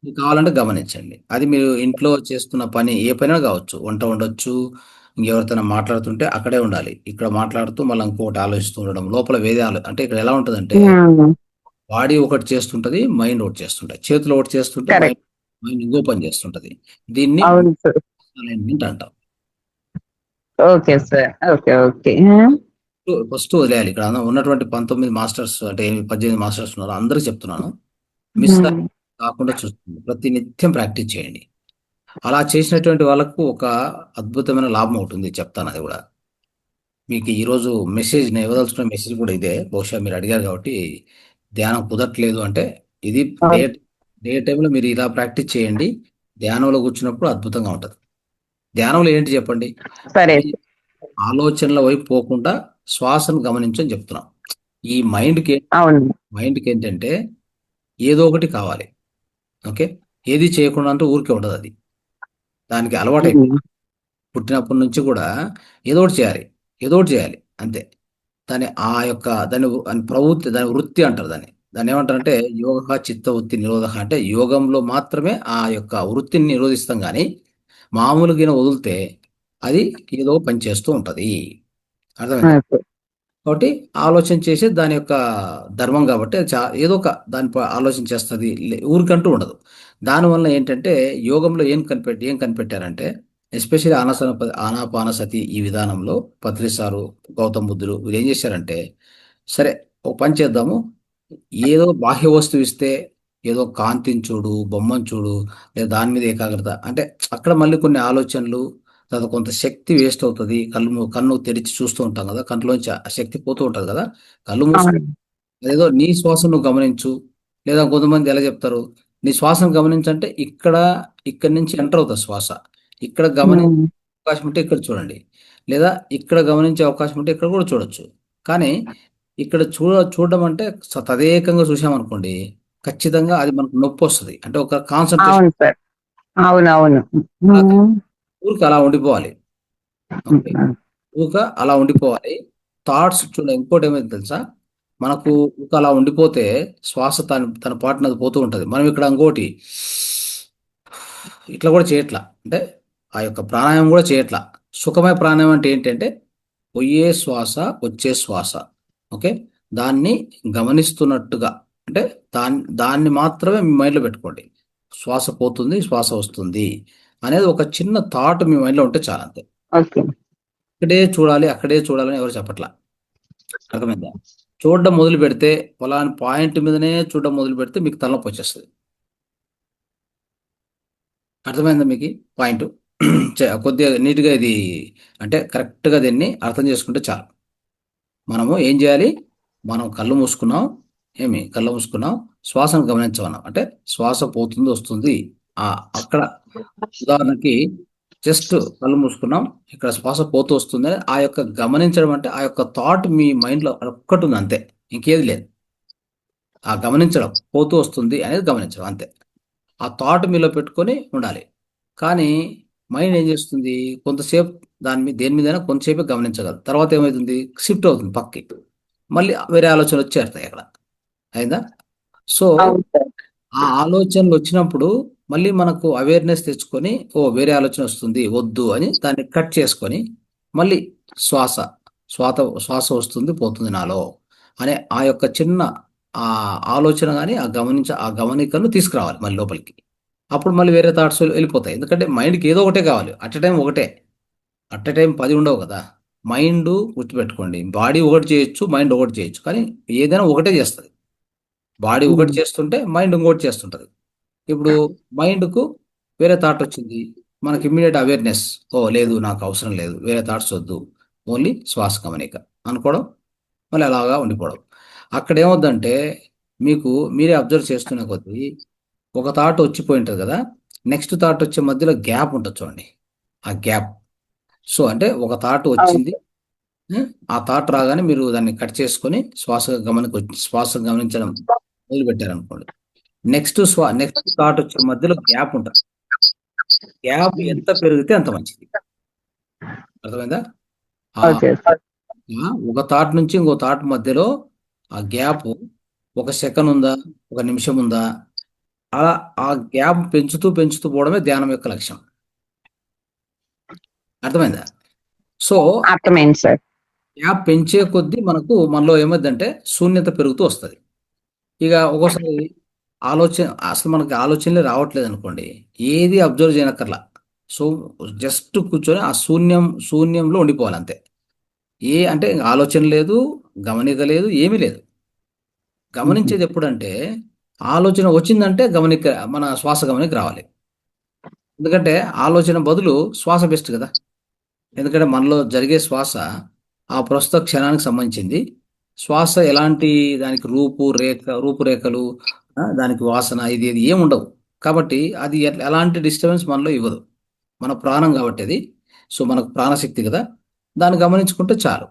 మీకు కావాలంటే గమనించండి. అది మీరు ఇంట్లో చేస్తున్న పని ఏ పైనా కావచ్చు. వంట ఉండొచ్చు, ఇంకెవరితోనైనా మాట్లాడుతుంటే అక్కడే ఉండాలి. ఇక్కడ మాట్లాడుతూ మళ్ళీ ఇంకొకటి ఆలోచిస్తూ ఉండడం. లోపల వేరే అంటే ఇక్కడ ఎలా ఉంటుందంటే ఉమ్, బాడీ ఒకటి చేస్తుంటది, మైండ్ ఒకటి చేస్తుంటది. చేతులు ఒకటి చేస్తుంటే మైండ్ కరెక్ట్. మైండ్ ఇంకో పని చేస్తుంటది. దీన్ని అవును సార్. అలైన్మెంట్ అంటాం. Okay sir. Okay. Okay. First వదిలేయాలి. ఇక్కడ ఉన్నటువంటి 19 మాస్టర్స్ అంటే 18 మాస్టర్స్ ఉన్నారు. అందరికి చెప్తున్నాను. మిస్ ఉమ్, కాకుండా చూస్తుంది. ప్రతి నిత్యం ప్రాక్టీస్ చేయండి. అలా చేసినటువంటి వాళ్ళకు ఒక అద్భుతమైన లాభం ఉంటుంది, చెప్తాను అది కూడా. మీకు ఈరోజు మెసేజ్ నేను ఇవ్వదలుచుకున్న మెసేజ్ కూడా ఇదే. బహుశా మీరు అడిగారు కాబట్టి ధ్యానం కుదరట్లేదు అంటే ఇది డే అవును. డే టైంలో మీరు ఇలా ప్రాక్టీస్ చేయండి. ధ్యానంలో కూర్చున్నప్పుడు అద్భుతంగా ఉంటుంది. ధ్యానంలో ఏంటి చెప్పండి? సరే. మీ ఆలోచనల వైపు పోకుండా శ్వాసను గమనించని చెప్తున్నాం. ఈ అవును. మైండ్కి ఏంటంటే ఏదో ఒకటి కావాలి. ఓకే. ఏది చేయకుండా అంటే ఊరికే ఉండదు అది. దానికి అలవాటు ఉమ్, పుట్టినప్పటి నుంచి కూడా ఏదో ఒకటి చేయాలి, ఏదో ఒకటి చేయాలి అంతే. దాని ప్రవృత్తి, దాని వృత్తి అంటారు దాన్ని. దాన్ని ఏమంటారంటే యోగ చిత్త వృత్తి నిరోధ అంటే యోగంలో మాత్రమే ఆ యొక్క వృత్తిని నిరోధిస్తాం కానీ మామూలుగా వదిలితే అది ఏదో పని చేస్తూ ఉంటది. అర్థమైందా? ఓకే. కాబట్టి ఆలోచన చేసి దాని యొక్క ధర్మం కాబట్టి అది ఏదో ఒక ఆలోచన చేస్తుంది, ఊరికంటూ ఉండదు. దానివల్ల ఏంటంటే యోగంలో ఏం కనిపెట్టారంటే ఎస్పెషల్లీ ఆనాపానసతి ఈ విధానంలో పత్రి సారు, గౌతమ్ బుద్ధుడు వీళ్ళు ఏం చేశారంటే సరే ఒక పని చేద్దాము, ఏదో బాహ్య వస్తువు ఇస్తే ఏదో కాంతిని చూడు, బొమ్మను చూడు, లేదా దాని మీద ఏకాగ్రత అంటే అక్కడ మళ్ళీ కొన్ని ఆలోచనలు, తర్వాత కొంత శక్తి వేస్ట్ అవుతుంది. కన్ను తెరిచి చూస్తూ ఉంటాం కదా, కంట్లోంచి ఆ శక్తి పోతూ ఉంటుంది కదా. కళ్ళు మూసుకు అవును. ఏదో నీ శ్వాస నువ్వు గమనించు. లేదా కొంతమంది ఎలా చెప్తారు, నీ శ్వాసను గమనించంటే ఇక్కడి నుంచి ఎంటర్ అవుతుంది శ్వాస. ఇక్కడ గమనించే ఉమ్, అవకాశం ఉంటే ఇక్కడ చూడండి, లేదా ఇక్కడ గమనించే అవకాశం ఉంటే ఇక్కడ కూడా చూడొచ్చు. కానీ ఇక్కడ చూడడం అంటే తదేకంగా చూసామనుకోండి, ఖచ్చితంగా అది మనకు నొప్పి వస్తుంది. అంటే ఒక కాన్సన్ట్రేషన్ అవును సార్. అవునవును. ఉమ్, ఊరికి అలా ఉండిపోవాలి. ఓకే. ఊక అలా ఉండిపోవాలి. థాట్స్ ఇంకోటి ఏమైంది తెలుసా? మనకు ఊక అలా ఉండిపోతే శ్వాస తన పాటున అది పోతూ ఉంటుంది. మనం ఇక్కడ ఇంకోటి ఇట్లా కూడా చేయట్లా. అంటే ఆ యొక్క ప్రాణాయామం కూడా చేయట్లా. సుఖమయ ప్రాణాయామం అంటే ఏంటంటే పోయే శ్వాస, వచ్చే శ్వాస. ఓకే. దాన్ని గమనిస్తున్నట్టుగా అంటే దాన్ని మాత్రమే మీ మైండ్లో పెట్టుకోండి. శ్వాస పోతుంది, శ్వాస వస్తుంది అనేది ఒక చిన్న థాట్ మీ మైండ్లో ఉంటే చాలా అంతే. ఓకే. ఇక్కడే చూడాలి, అక్కడే చూడాలని ఎవరు చెప్పట్లా. అర్థమైందా? చూడడం మొదలు పెడితే ఫలానా పాయింట్ మీదనే చూడడం మొదలు పెడితే మీకు తలనొప్పి వచ్చేస్తుంది. అర్థమైందా మీకు పాయింట్? కొద్దిగా నీట్గా ఇది అంటే కరెక్ట్గా దీన్ని అర్థం చేసుకుంటే చాలు. మనము ఏం చేయాలి? మనం కళ్ళు మూసుకున్నాం, శ్వాసను గమనించమన్నాం. అంటే శ్వాస పోతుంది, వస్తుంది. అక్కడ ఉదాహరణకి జస్ట్ కళ్ళు మూసుకున్నాం, ఇక్కడ శ్వాస పోతూ వస్తుంది, ఆ యొక్క గమనించడం అంటే ఆ యొక్క థాట్ మీ మైండ్లో ఒక్కటి ఉంది అంతే, ఇంకేది లేదు. ఆ గమనించడం పోతూ వస్తుంది అనేది గమనించడం అంతే. ఆ థాట్ మీలో పెట్టుకొని ఉండాలి. కానీ మైండ్ ఏం చేస్తుంది, కొంతసేపు దాని మీద దేని మీదైనా కొంతసేపు గమనించగలదు, తర్వాత ఏమవుతుంది, షిఫ్ట్ అవుతుంది పక్కకి, మళ్ళీ వేరే ఆలోచనలు వచ్చేస్తాయి అక్కడ. అయిందా? సో అవును సార్. ఆ ఆలోచనలు వచ్చినప్పుడు మళ్ళీ మనకు అవేర్నెస్ తెచ్చుకొని, ఓ వేరే ఆలోచన వస్తుంది వద్దు అని దాన్ని కట్ చేసుకొని మళ్ళీ శ్వాస శ్వాస వస్తుంది పోతుంది నాలో అనే ఆ యొక్క చిన్న ఆ ఆలోచన కానీ ఆ గమనికను తీసుకురావాలి మళ్ళీ లోపలికి. అప్పుడు మళ్ళీ వేరే థాట్స్ వెళ్ళిపోతాయి. ఎందుకంటే మైండ్కి ఏదో ఒకటే కావాలి, అట్ ఎ టైం ఒకటే. అట్ ఎ టైం 10 ఉండవు కదా. మైండ్ గుర్తుపెట్టుకోండి, బాడీ ఒకటి చేయొచ్చు, మైండ్ ఒకటి చేయొచ్చు, కానీ ఏదైనా ఒకటే చేస్తుంది. బాడీ ఒకటి చేస్తుంటే మైండ్ ఇంకోటి చేస్తుంటది. ఇప్పుడు మైండ్కు వేరే థాట్ వచ్చింది, మనకి ఇమ్మీడియట్ అవేర్నెస్, ఓ లేదు నాకు అవసరం లేదు, వేరే థాట్స్ వద్దు, ఓన్లీ శ్వాస గమనిక అనుకోవడం, మళ్ళీ అలాగా ఉండిపోవడం. అక్కడ ఏమవుద్దంటే మీకు మీరే అబ్జర్వ్ చేస్తున్న కొద్దీ ఒక థాట్ వచ్చిపోయి ఉంటుంది కదా, నెక్స్ట్ థాట్ వచ్చే మధ్యలో గ్యాప్ ఉంటుంది చూడండి, ఆ గ్యాప్. సో అంటే ఒక థాట్ అవును వచ్చింది, సార్. ఆ థాట్ రాగానే మీరు దాన్ని కట్ చేసుకొని శ్వాస గమనించడం మొదలు పెట్టారనుకోండి, నెక్స్ట్ థాట్ వచ్చే మధ్యలో గ్యాప్ ఉంటుంది. గ్యాప్ ఎంత పెరిగితే అంత మంచిది. అర్థమైందా? ఆ ఓకే సార్. ఒక థాట్ నుంచి ఇంకో థాట్ మధ్యలో ఆ గ్యాప్ 1 సెకండ్ ఉందా, 1 నిమిషం ఉందా, అలా ఆ గ్యాప్ పెంచుతూ పెంచుతూ పోవడమే ధ్యానం యొక్క లక్ష్యం. అర్థమైందా? సో అర్థమైంది సార్. గ్యాప్ పెంచే కొద్దీ మనలో ఏమైందంటే శూన్యత పెరుగుతూ వస్తుంది. ఇక ఒక్కోసారి అసలు మనకి ఆలోచనలే రావట్లేదు అనుకోండి, ఏది అబ్జర్వ్ చేయనక్కర్లా. సో జస్ట్ కూర్చొని ఆ శూన్యంలో ఉండిపోవాలి అంతే. అంటే ఆలోచన లేదు, గమనిక లేదు, ఏమీ లేదు. గమనించేది ఎప్పుడంటే ఆలోచన వచ్చిందంటే మన శ్వాస గమనిక రావాలి. ఎందుకంటే ఆలోచన బదులు శ్వాస బెస్ట్ కదా. ఎందుకంటే మనలో జరిగే శ్వాస ఆ ప్రస్తుత క్షణానికి సంబంధించింది. శ్వాస ఎలాంటి దానికి రూపురేఖలు, దానికి వాసన ఇది ఏమి ఉండవు. కాబట్టి అది ఎలాంటి డిస్టర్బెన్స్ మనలో ఇవ్వదు. మన ప్రాణం కాబట్టి అది. సో మనకు ప్రాణశక్తి కదా, దాన్ని గమనించుకుంటే చాలు.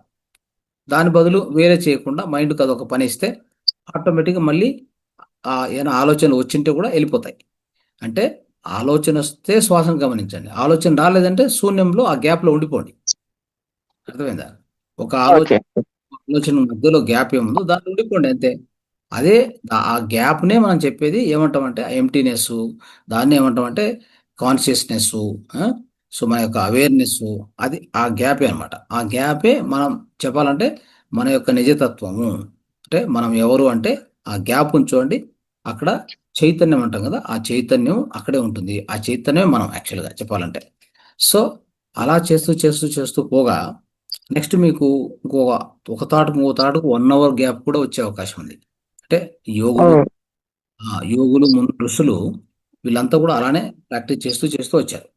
దాని బదులు వేరే చేయకుండా మైండ్కి అదొక పని ఇస్తే ఆటోమేటిక్గా మళ్ళీ ఏమైనా ఆలోచనలు వచ్చింటే కూడా వెళ్ళిపోతాయి. అంటే ఆలోచన వస్తే శ్వాసను గమనించండి, ఆలోచన రాలేదంటే శూన్యంలో ఆ గ్యాప్లో ఉండిపోండి. అర్థమైందా? ఒక ఓకే. ఆలోచన మధ్యలో గ్యాప్ ఏముందో దాంట్లో ఉండిపోండి అంతే. అదే ఆ గ్యాప్నే మనం చెప్పేది ఏమంటామంటే ఎంటీనెస్, దాన్ని ఏమంటామంటే కాన్షియస్నెస్. సో మన యొక్క అవేర్నెస్, అది ఆ గ్యాపే అనమాట. ఆ గ్యాపే మనం చెప్పాలంటే మన యొక్క నిజతత్వము. అంటే మనం ఎవరు అంటే ఆ గ్యాప్ ఉంచోండి, అక్కడ చైతన్యం అంటాం కదా, ఆ చైతన్యం అక్కడే ఉంటుంది. ఆ చైతన్యమే మనం యాక్చువల్గా చెప్పాలంటే. సో అలా చేస్తూ చేస్తూ చేస్తూ పోగా నెక్స్ట్ మీకు ఒక థాట్కు 1 అవర్ గ్యాప్ కూడా వచ్చే అవకాశం ఉంది. అంటే యోగులు ఓ, యోగులు ముందు ఋషులు వీళ్ళంతా కూడా అలానే ప్రాక్టీస్ చేస్తూ చేస్తూ వచ్చారు.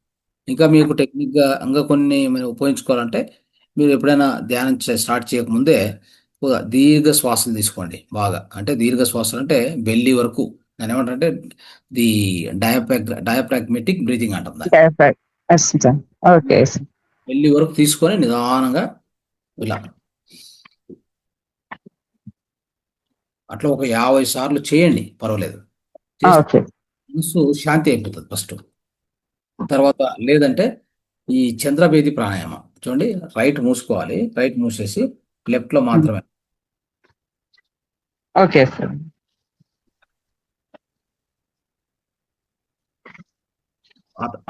ఇంకా మీకు టెక్నిక్గా ఇంకా కొన్ని మీరు ఉపయోగించుకోవాలంటే, మీరు ఎప్పుడైనా ధ్యానం స్టార్ట్ చేయకముందే ఒక దీర్ఘ శ్వాసలు తీసుకోండి బాగా. అంటే దీర్ఘ శ్వాసలు అంటే బెల్లి వరకు, దాని ఏమంటారంటే ది డయాఫ్రాగ్మెటిక్ బ్రీతింగ్ అంటాం దాన్ని. perfect. Yes sir. Okay sir. Belly వరకు తీసుకొని నిదానంగా ఇలా అట్లా ఒక 50 సార్లు చేయండి, పర్వాలేదు. చేస్తే ఓకే. మనసు శాంతి అయిపోతుంది ఫస్ట్. తర్వాత లేదంటే ఈ చంద్రభేది ప్రాణాయామం చూడండి, రైట్ మూసుకోవాలి, రైట్ మూసేసి లెఫ్ట్ లో మాత్రమే. Okay sir.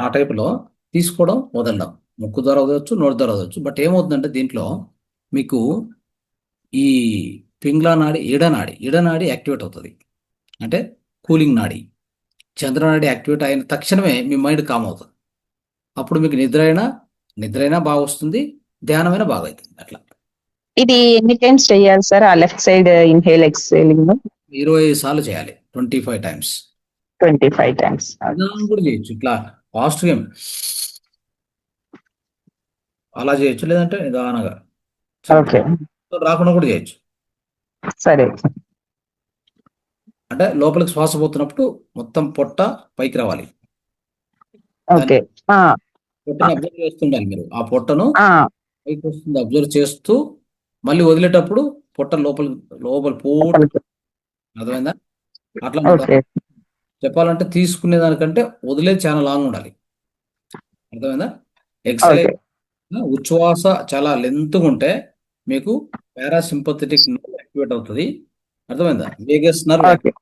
ఆ టైపులో తీసుకోవడం వదలడం, ముక్కు ద్వారా వదలవచ్చు, నోటి ద్వారా వదలవచ్చు. బట్ ఏమవుతుందంటే దీంట్లో మీకు ఈ పింగ్లా నాడి, ఇడనాడి యాక్టివేట్ అవుతుంది, అంటే కూలింగ్ నాడి. చంద్రనాడి యాక్టివేట్ అయిన తక్షణమే మీ మైండ్ కామ్ అవుతుంది. అప్పుడు మీకు నిద్రైనా బాగా వస్తుంది, ధ్యానమైనా బాగా అవుతుంది. అట్లా ఇది ఎన్ని టైమ్స్ చేయాలి సార్? ఆ లెఫ్ట్ సైడ్ ఇన్హేల్ ఎక్స్హేలింగ్ 25 సార్లు చేయాలి, 25 టైమ్స్. 25 టైమ్స్. నిదానం కూడా చేయొచ్చు, ఇట్లా ఫాస్ట్ గేమ్ అలా చేయొచ్చు, లేదంటే నిదానంగా ఓకే, రాకుండా కూడా చేయొచ్చు. సరే. అంటే లోపలికి శ్వాస పోతున్నప్పుడు మొత్తం పొట్ట పైకి రావాలి. ఓకే. ఆ, పొట్టను అబ్జర్వ్ చేస్తుండాలి మీరు. ఆ పొట్టను ఆ, పైకి వస్తుంది అబ్జర్వ్ చేస్తూ మళ్ళీ వదిలేటప్పుడు పొట్ట లోపల లోపల పూర్తి. లోపలికి. అర్థమైందా? అట్లా మొత్తం ఓకే. చెప్పాలంటే తీసుకునే దానికంటే వదిలేదు చాలా లాంగ్ ఉండాలి. అర్థమైందా? ఎక్సలైజ్ ఓకే. ఉచ్ఛ్వాస చాలా లెంత్గా ఉంటే మీకు పారాసింపథెటిక్ నర్వ్ యాక్టివేట్ అవుతుంది. అర్థమైందా? Vegas nerve okay.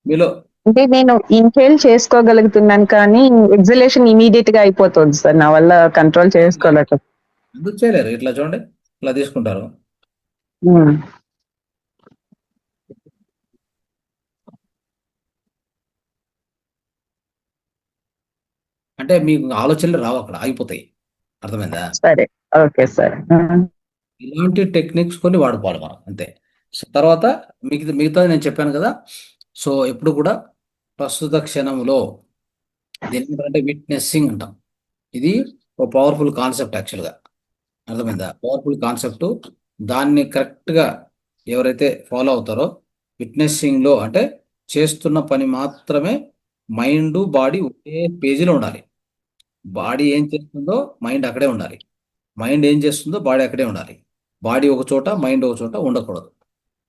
మీలో అంటే నేను ఇన్హేల్ చేసుకోగలుగుతున్నాను కానీ ఎగ్జలేషన్ ఇమీడియట్ గా అయిపోతుంది సార్, నా వల్ల కంట్రోల్ చేసుకోలేక. ఎందుకు చేయలేరు? ఇట్లా చూడండి, ఇట్లా తీసుకుంటారు. ఉమ్. అంటే మీకు ఆలోచనలు రావు, అక్కడ ఆగిపోతాయి. అర్థమైందా? సరే. Okay sir. ఇలాంటి టెక్నిక్స్ కొన్ని వాడుకోవాలి మనం, అంతే. సో తర్వాత మిగతాది నేను చెప్పాను కదా. సో ఎప్పుడు కూడా ప్రస్తుత క్షణంలో దీని ఏంటంటే విట్నెస్సింగ్ అంటాం. ఇది ఒక పవర్ఫుల్ కాన్సెప్ట్ యాక్చువల్గా. అర్థమైందా? Powerful concept. దాన్ని కరెక్ట్గా ఎవరైతే ఫాలో అవుతారో విట్నెస్సింగ్లో అంటే చేస్తున్న పని మాత్రమే మైండ్ బాడీ ఒకే పేజీలో ఉండాలి. బాడీ ఏం చేస్తుందో మైండ్ అక్కడే ఉండాలి. మైండ్ ఏం చేస్తుందో బాడీ అక్కడే ఉండాలి. బాడీ ఒక చోట మైండ్ ఒక చోట ఉండకూడదు.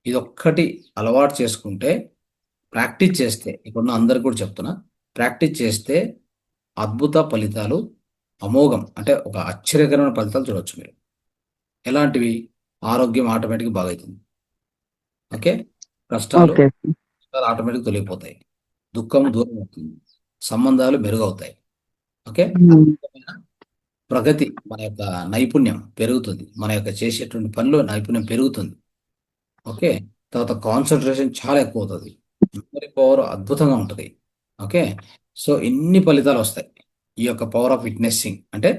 ఇది ఒక్కటి అలవాటు చేసుకుంటే, ప్రాక్టీస్ చేస్తే, ఇప్పుడున్న అందరికి కూడా చెప్తున్నా, ప్రాక్టీస్ చేస్తే అద్భుత ఫలితాలు, అమోఘం అంటే ఒక ఆశ్చర్యకరమైన ఫలితాలు చూడొచ్చు మీరు. ఎలాంటివి? ఆరోగ్యం ఆటోమేటిక్గా బాగవుతుంది. ఓకే. కష్టాలు ఓకే. ఆటోమేటిక్ తొలగిపోతాయి. దుఃఖం దూరం అవుతుంది. సంబంధాలు మెరుగవుతాయి. ఓకే. అద్భుతమైన ప్రగతి, మన యొక్క నైపుణ్యం పెరుగుతుంది. మన యొక్క చేసేటువంటి పనిలో నైపుణ్యం పెరుగుతుంది. ఓకే. తర్వాత కాన్సన్ట్రేషన్ చాలా ఎక్కువ అవుతుంది. మెమరీ పవర్ అద్భుతంగా ఉంటుంది. ఓకే. సో ఇన్ని ఫలితాలు వస్తాయి ఈ యొక్క పవర్ ఆఫ్ విట్నెస్సింగ్. అంటే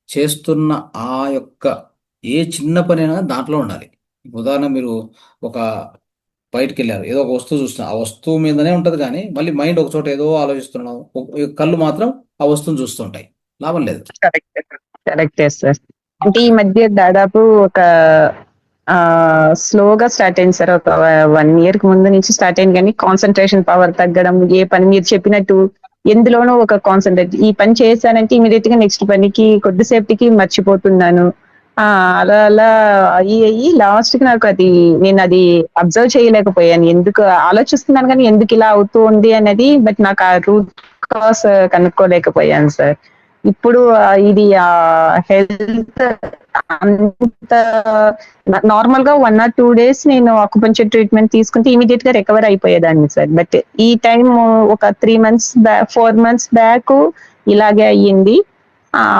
చేస్తున్న ఆ యొక్క ఏ చిన్న పని అయినా దాంట్లో ఉండాలి. ఉదాహరణ, మీరు ఒక బయటికి వెళ్ళారు, ఏదో ఒక వస్తువు చూస్తున్నారు, ఆ వస్తువు మీదనే ఉంటుంది కానీ మళ్ళీ మైండ్ ఒక చోట ఏదో ఆలోచిస్తున్నాం. కళ్ళు మాత్రం ఆ వస్తువుని చూస్తుంటాయి. లాభం లేదు. కరెక్టే సార్. అంటే ఈ మధ్య దాదాపు ఒక స్లోగా స్టార్ట్ అయింది సార్. ఒక 1 year కి ముందు నుంచి స్టార్ట్ అయింది కానీ కాన్సన్ట్రేషన్ పవర్ తగ్గడం, ఏ పని మీరు చెప్పినట్టు ఎందులోనూ ఒక కాన్సన్ట్రేట్, ఈ పని చేశానంటే ఇమీడియట్ గా నెక్స్ట్ పనికి కొద్దిసేపటికి మర్చిపోతున్నాను. అలా అలా అయ్యి లాస్ట్ కి నాకు అది, నేను అది అబ్జర్వ్ చేయలేకపోయాను. ఎందుకు ఆలోచిస్తున్నాను కానీ ఎందుకు ఇలా అవుతూ ఉంది అనేది, బట్ నాకు ఆ రూట్ కాస్ కనుక్కోలేకపోయాను సార్. ఇప్పుడు ఇది హెల్త్ అంత నార్మల్ గా 1 or 2 days నేను అకుపంచర్ ట్రీట్మెంట్ తీసుకుంటే ఇమీడియట్ గా రికవర్ అయిపోయేదాన్ని సార్. బట్ ఈ టైం ఒక 3 months బ్యాక్, 4 months బ్యాక్ ఇలాగే అయ్యింది.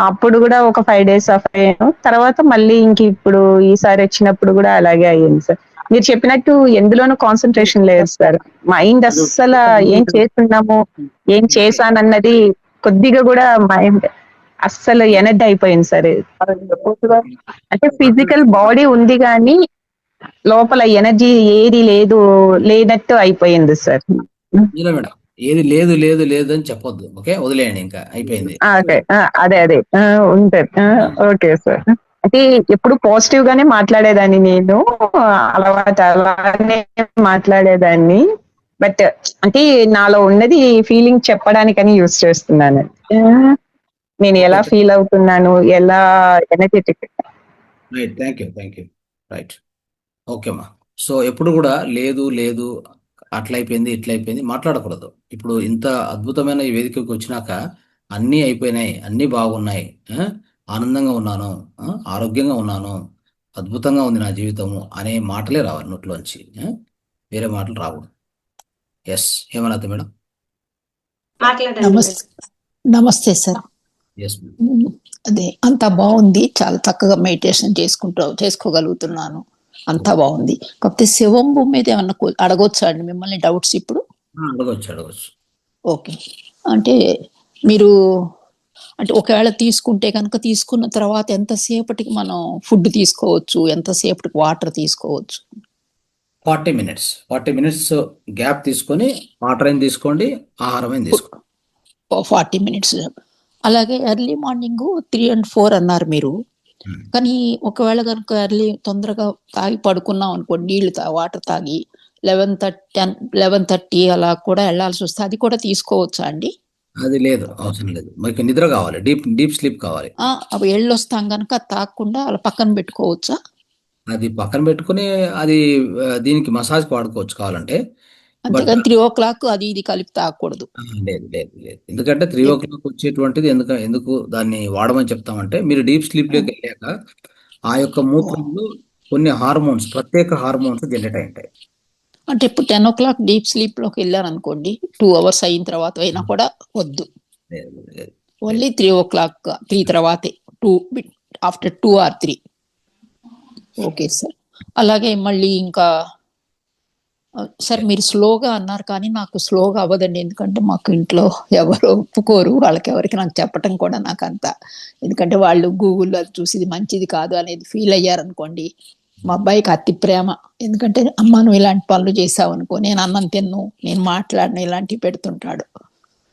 అప్పుడు కూడా ఒక 5 days సఫర్ అయ్యాను. తర్వాత మళ్ళీ ఇంక ఇప్పుడు ఈసారి వచ్చినప్పుడు కూడా అలాగే అయ్యింది సార్. మీరు చెప్పినట్టు ఎందులోనూ కాన్సన్ట్రేషన్ లేదు సార్. మైండ్ అస్సలు ఏం చేస్తున్నాము, ఏం చేశానన్నది కొద్దిగా కూడా మైండ్ అస్సలు ఎనర్జీ అయిపోయింది సార్. అంటే ఫిజికల్ బాడీ ఉంది కానీ లోపల ఎనర్జీ ఏది లేదు, లేనట్టు అయిపోయింది సార్. ఇలా మేడం, ఏది లేదు లేదు లేదు అని చెప్పొద్దు. ఓకే, వదిలేయండి, ఇంకా అయిపోయింది. ఓకే. అదే ఉంటది. Okay sir. అంటే ఎప్పుడు పాజిటివ్ గానే మాట్లాడేదాన్ని నేను, అలవాటు అలానే మాట్లాడేదాన్ని. బట్ అంటే నాలో ఉన్నది ఫీలింగ్ చెప్పడానికని యూస్ చేస్తున్నాను. నేను ఎలా ఫీల్ అవుతున్నాను, ఎలా energetic. Right, thank you. Right, okay అమ్మా. సో ఎప్పుడు కూడా లేదు లేదు, అట్లయిపోయింది ఇట్లయిపోయింది మాట్లాడకూడదు. ఇప్పుడు ఇంత అద్భుతమైన ఈ వేదికకి వచ్చినాక అన్నీ అయిపోయినాయి, అన్నీ బాగున్నాయి, ఆనందంగా ఉన్నాను, ఆరోగ్యంగా ఉన్నాను, అద్భుతంగా ఉంది నా జీవితము అనే మాటలే రావాలి నోట్లోంచి. వేరే మాటలు రాకూడదు. ఎస్, ఏమన్నా మేడం? మాట్లాడండి. నమస్తే సార్. ఎస్. అదే అంతా బాగుంది, చాలా చక్కగా మెడిటేషన్ చేసుకోగలుగుతున్నాను, అంతా బాగుంది. కాకపోతే శివం భూమి మీద ఏమన్నా అడగొచ్చా అండి మిమ్మల్ని డౌట్స్ ఇప్పుడు? అడగొచ్చు. ఓకే. అంటే మీరు అంటే ఒకవేళ తీసుకుంటే కనుక తీసుకున్న తర్వాత ఎంతసేపటికి మనం ఫుడ్ తీసుకోవచ్చు, ఎంతసేపటికి వాటర్ తీసుకోవచ్చు? 40 minutes గ్యాప్ తీసుకొని వాటర్ అయిన తీసుకోండి, ఆహారం అయిన తీసుకోండి. 40 minutes. అలాగే ఎర్లీ మార్నింగ్ 3 and 4 అన్నారు మీరు. కానీ ఒకవేళ కనుక తొందరగా తాగి పడుకున్నాం అనుకోండి, నీళ్లు వాటర్ తాగి 11:30 అలా కూడా వెళ్లాల్సి వస్తే అది కూడా తీసుకోవచ్చా అండి? అది లేదు, అవసరం లేదు. మీకు నిద్ర కావాలి, డీప్ డీప్ స్లీప్ కావాలి. అవి ఎళ్ళొస్తాం గనక తాగకుండా అలా పక్కన పెట్టుకోవచ్చా? అది పక్కన పెట్టుకుని అది దీనికి మసాజ్కి వాడుకోవచ్చు కావాలంటే. బట్ అంతేగాని 3:00 అది ఇది కలిపి తాగకూడదు. లేదు లేదు లేదు, ఎందుకంటే 3 o'clock వచ్చేటువంటిది ఎందుకు ఎందుకు దాన్ని వాడమని చెప్తామంటే, మీరు డీప్ స్లీప్లోకి వెళ్ళాక ఆ యొక్క మూత్రంలో కొన్ని హార్మోన్స్, ప్రత్యేక హార్మోన్స్ జనరేట్ అయి ఉంటాయి. అంటే ఇప్పుడు 10:00 డీప్ స్లీప్ లోకి వెళ్ళాను అనుకోండి, 2 hours అయిన తర్వాత అయినా కూడా వద్దు. లేదు లేదు లేదు. ఓన్లీ 3:00, 3 తర్వాతే, 2 ఆఫ్టర్ 2 or 3. Okay sir. అలాగే మళ్ళీ ఇంకా సార్ మీరు స్లోగా అన్నారు కానీ నాకు స్లోగా అవ్వదండి. ఎందుకంటే మాకు ఇంట్లో ఎవరు ఒప్పుకోరు, ఎవరికి నాకు చెప్పటం కూడా నాకు అంత, ఎందుకంటే వాళ్ళు గూగుల్లో అది చూసి ఇది మంచిది కాదు అనేది ఫీల్ అయ్యారనుకోండి. మా అబ్బాయికి అతి ప్రేమ. ఎందుకంటే అమ్మ నువ్వు ఇలాంటి పనులు చేసావు అనుకో, నేను అన్నం తిన్ను, నేను మాట్లాడను, ఇలాంటివి పెడుతుంటాడు.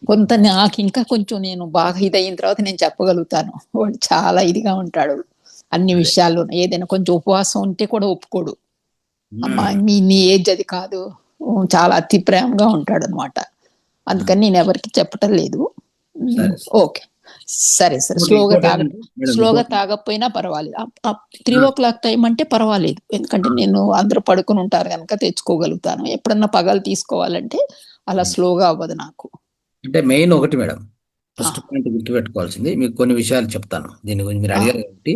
కొంత నాకు ఇంకా కొంచెం నేను బాగా ఇదయిన తర్వాత నేను చెప్పగలుగుతాను. వాడు చాలా ఇదిగా ఉంటాడు అన్ని విషయాల్లో. ఏదైనా కొంచెం ఉపవాసం ఉంటే కూడా ఒప్పుకోడు. అమ్మా నీ ఏజ్ అది కాదు, చాలా అతి ప్రేమగా ఉంటాడు అనమాట. అందుకని నేను ఎవరికి చెప్పటం లేదు. సరే. ఓకే సరే సార్. స్లోగా తాగకపోయినా పర్వాలేదు. 3:00 టైం అంటే పర్వాలేదు, ఎందుకంటే నేను అందరూ పడుకుని ఉంటారు కనుక తెచ్చుకోగలుగుతాను. ఎప్పుడన్నా పగలు తీసుకోవాలంటే అలా స్లోగా అవ్వదు నాకు. అంటే మెయిన్ ఒకటి మేడం, ఫస్ట్ పాయింట్ గుర్తుపెట్టుకోవాల్సింది, మీకు కొన్ని విషయాలు చెప్తాను దీని గురించి, మీరు అడిగారు కాబట్టి.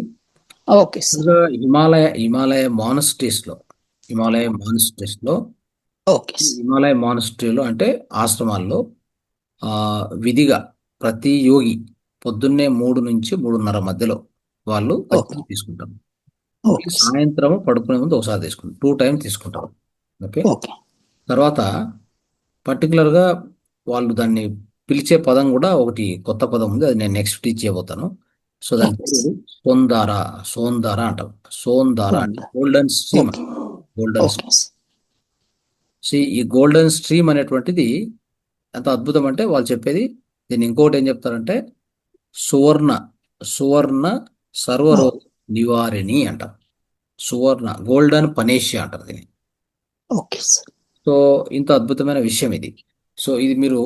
Okay sir. హిమాలయ మానస్ట్రీస్లో ఓకే సార్. హిమాలయ మానస్ట్రీలో అంటే ఆశ్రమాల్లో విధిగా ప్రతి యోగి పొద్దున్నే 3 నుంచి 3:30 మధ్యలో వాళ్ళు ఖచ్చితంగా తీసుకుంటారు. Okay sir. సాయంత్రం పడుకునే ముందు ఒకసారి తీసుకుంటారు, 2 times తీసుకుంటారు. ఓకే. ఓకే తర్వాత పర్టికులర్గా వాళ్ళు దాన్ని పిలిచే పదం కూడా ఒకటి కొత్త పదం ఉంది, అది నేను నెక్స్ట్ టీచ్ చేయబోతాను. సో దాని పేరు సోందారా అంటారు. సోందారా అంటే గోల్డెన్ స్ట్రీమ్. Golden stream. ఈ గోల్డెన్ స్ట్రీమ్ అనేటువంటిది ఎంత అద్భుతం అంటే, వాళ్ళు చెప్పేది దీన్ని ఇంకోటి ఏం చెప్తారంటే సువర్ణ సర్వరోగ నివారిణి అంటారు. గోల్డెన్ పనేషియా అంటారు దీన్ని. Okay sir. సో ఇంత అద్భుతమైన విషయం ఇది. సో ఇది మీరు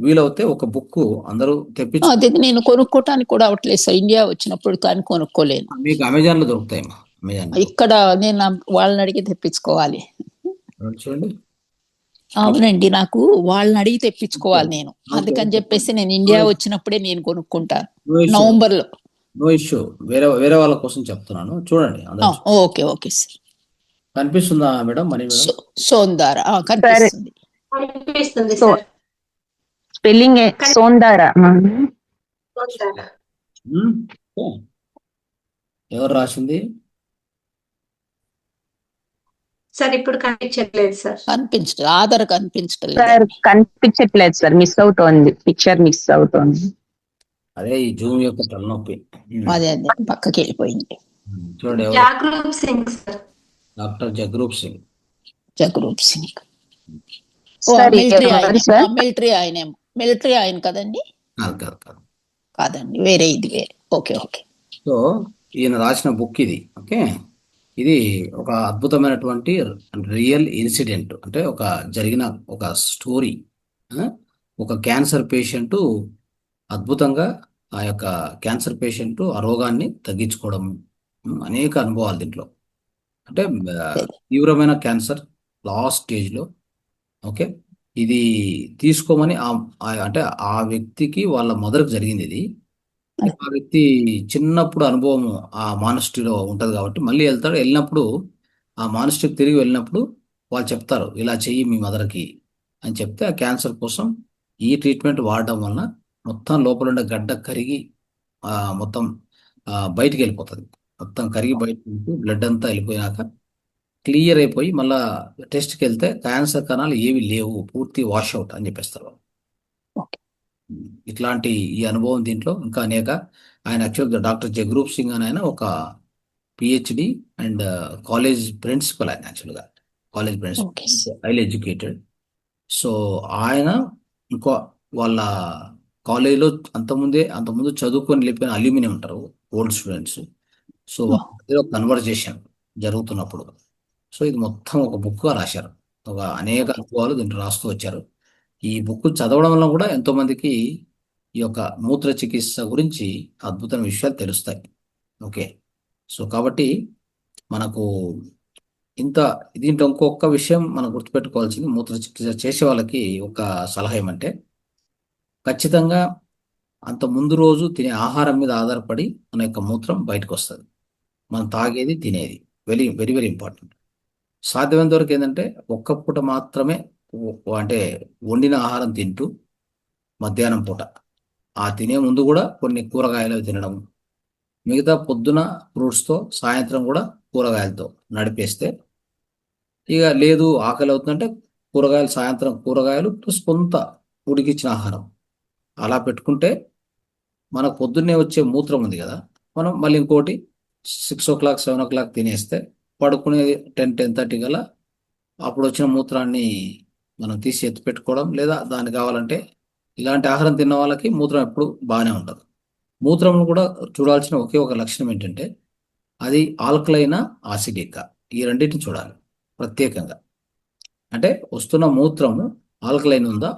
వీలవుతే ఒక బుక్ అందరూ తెప్పించు. అది నేను కొనుక్కోటానికి కూడా అవట్లేదు సార్, ఇండియా వచ్చినప్పుడు కానీ కొనుక్కోలేను. మీకు అమెజాన్ లో దొరుకుతాయమ్మా. ఇక్కడ నేను వాళ్ళని అడిగి తెప్పించుకోవాలి. చూడండి. అవునండి, నాకు వాళ్ళని అడిగి తెప్పించుకోవాలి నేను. అందుకని చెప్పేసి నేను ఇండియా వచ్చినప్పుడే నేను కొనుక్కుంటాను, నవంబర్ లో. No issue. వేరే వాళ్ళ కోసం చెప్తున్నాను, చూడండి. Okay okay sir. కనిపిస్తుందా మేడం? మనీ సోందారా కనిపిస్తుంది. సార్. స్పెల్లింగ్ సోందారా. ఎవరు రాసింది సార్? ఇప్పుడు కనిపించట్లేదు సార్. ఆధార్ కనిపించట్లేదు సార్. కనిపించట్లేదు సార్, మిస్ అవుతోంది, పిక్చర్ మిస్ అవుతోంది. అదే ఈ జూమ్ యొక్క తలనొప్పి. అదే పక్కకి వెళ్ళిపోయింది. చూడండి, Jagroop Singh sir. Doctor Jagroop Singh. Military ఆయన కదండి? కాదండి, వేరే, ఇది వేరే. Okay okay. సో ఈయన రాసిన బుక్ ఇది. ఓకే. ఇది ఒక అద్భుతమైనటువంటి రియల్ ఇన్సిడెంట్, అంటే జరిగిన ఒక స్టోరీ. ఒక క్యాన్సర్ పేషెంట్ అద్భుతంగా ఆ యొక్క క్యాన్సర్ పేషెంట్ ఆ రోగాన్ని తగ్గించుకోవడం, అనేక అనుభవాలు దీంట్లో. అంటే తీవ్రమైన క్యాన్సర్ లాస్ట్ స్టేజ్లో. ఓకే. ఇది తీసుకోమని అంటే ఆ వ్యక్తికి వాళ్ళ మదర్కి జరిగింది ఇది. ఆ వ్యక్తి చిన్నప్పుడు అనుభవం ఆ మానస్ట్రీలో ఉంటుంది కాబట్టి మళ్ళీ వెళ్తాడు. వెళ్ళినప్పుడు ఆ మానస్ట్రీకి తిరిగి వెళ్ళినప్పుడు వాళ్ళు చెప్తారు, ఇలా చెయ్యి మీ మదర్కి అని చెప్తే, ఆ క్యాన్సర్ కోసం ఈ ట్రీట్మెంట్ వాడడం వలన మొత్తం లోపల ఉండే గడ్డ కరిగి మొత్తం బయటికి వెళ్ళిపోతుంది. మొత్తం కరిగి బయటకు బ్లడ్ అంతా వెళ్ళిపోయాక క్లియర్ అయిపోయి మళ్ళా టెస్ట్కి వెళ్తే క్యాన్సర్ కణాలు ఏవి లేవు, పూర్తి వాష్అవుట్ అని చెప్పేస్తారు. ఇట్లాంటి ఈ అనుభవం దీంట్లో ఇంకా అనేక. ఆయన యాక్చువల్గా డాక్టర్ జగ్రూప్ సింగ్ అని ఆయన ఒక పిహెచ్డి అండ్ కాలేజ్ ప్రిన్సిపల్. ఆయన యాక్చువల్గా college principal, highly educated. So ఆయన ఇంకో వాళ్ళ కాలేజీలో అంతకుముందు చదువుకొని వెళ్ళిపోయిన అల్యూమిని ఉంటారు, ఓల్డ్ స్టూడెంట్స్. సో వాళ్ళ కన్వర్జేషన్ జరుగుతున్నప్పుడు, సో ఇది మొత్తం ఒక బుక్గా రాశారు. అనేక అనుభవాలు దీంట్లో రాస్తూ వచ్చారు. ఈ బుక్ చదవడం వల్ల కూడా ఎంతో మందికి ఈ యొక్క మూత్ర చికిత్స గురించి అద్భుతమైన విషయాలు తెలుస్తాయి. ఓకే. సో కాబట్టి మనకు ఇంత దీంట్లో ఇంకొక విషయం మనం గుర్తుపెట్టుకోవాల్సింది, మూత్ర చికిత్స చేసే వాళ్ళకి ఒక సలహా ఏమంటే, ఖచ్చితంగా అంత ముందు రోజు తినే ఆహారం మీద ఆధారపడి మన యొక్క మూత్రం బయటకు వస్తుంది. మనం తాగేది తినేది వెరీ వెరీ వెరీ ఇంపార్టెంట్. సాధ్యమైనంత వరకు ఏంటంటే ఒక్క పూట మాత్రమే అంటే వండిన ఆహారం తింటూ మధ్యాహ్నం పూట ఆ తినే ముందు కూడా కొన్ని కూరగాయలు తినడం, మిగతా పొద్దున ఫ్రూట్స్తో, సాయంత్రం కూడా కూరగాయలతో నడిపేస్తే, ఇక లేదు ఆకలి అవుతుందంటే కూరగాయలు, సాయంత్రం కూరగాయలు ప్లస్ కొంత ఉడికిచ్చిన ఆహారం అలా పెట్టుకుంటే మనకు పొద్దున్నే వచ్చే మూత్రం ఉంది కదా, మనం మళ్ళీ ఇంకోటి 6 o'clock 7 o'clock తినేస్తే పడుకునేది 10-10:30 కల్లా అప్పుడు వచ్చిన మూత్రాన్ని మనం తీసి ఎత్తి పెట్టుకోవడం, లేదా దాన్ని కావాలంటే ఇలాంటి ఆహారం తిన్న వాళ్ళకి మూత్రం ఎప్పుడు బాగానే ఉంటుంది. మూత్రం కూడా చూడాల్సిన ఒకే ఒక లక్షణం ఏంటంటే అది ఆల్కలైనా ఆసిడికా, ఈ రెండింటిని చూడాలి ప్రత్యేకంగా. అంటే వస్తున్న మూత్రము ఆల్కలైన్ ఉందా,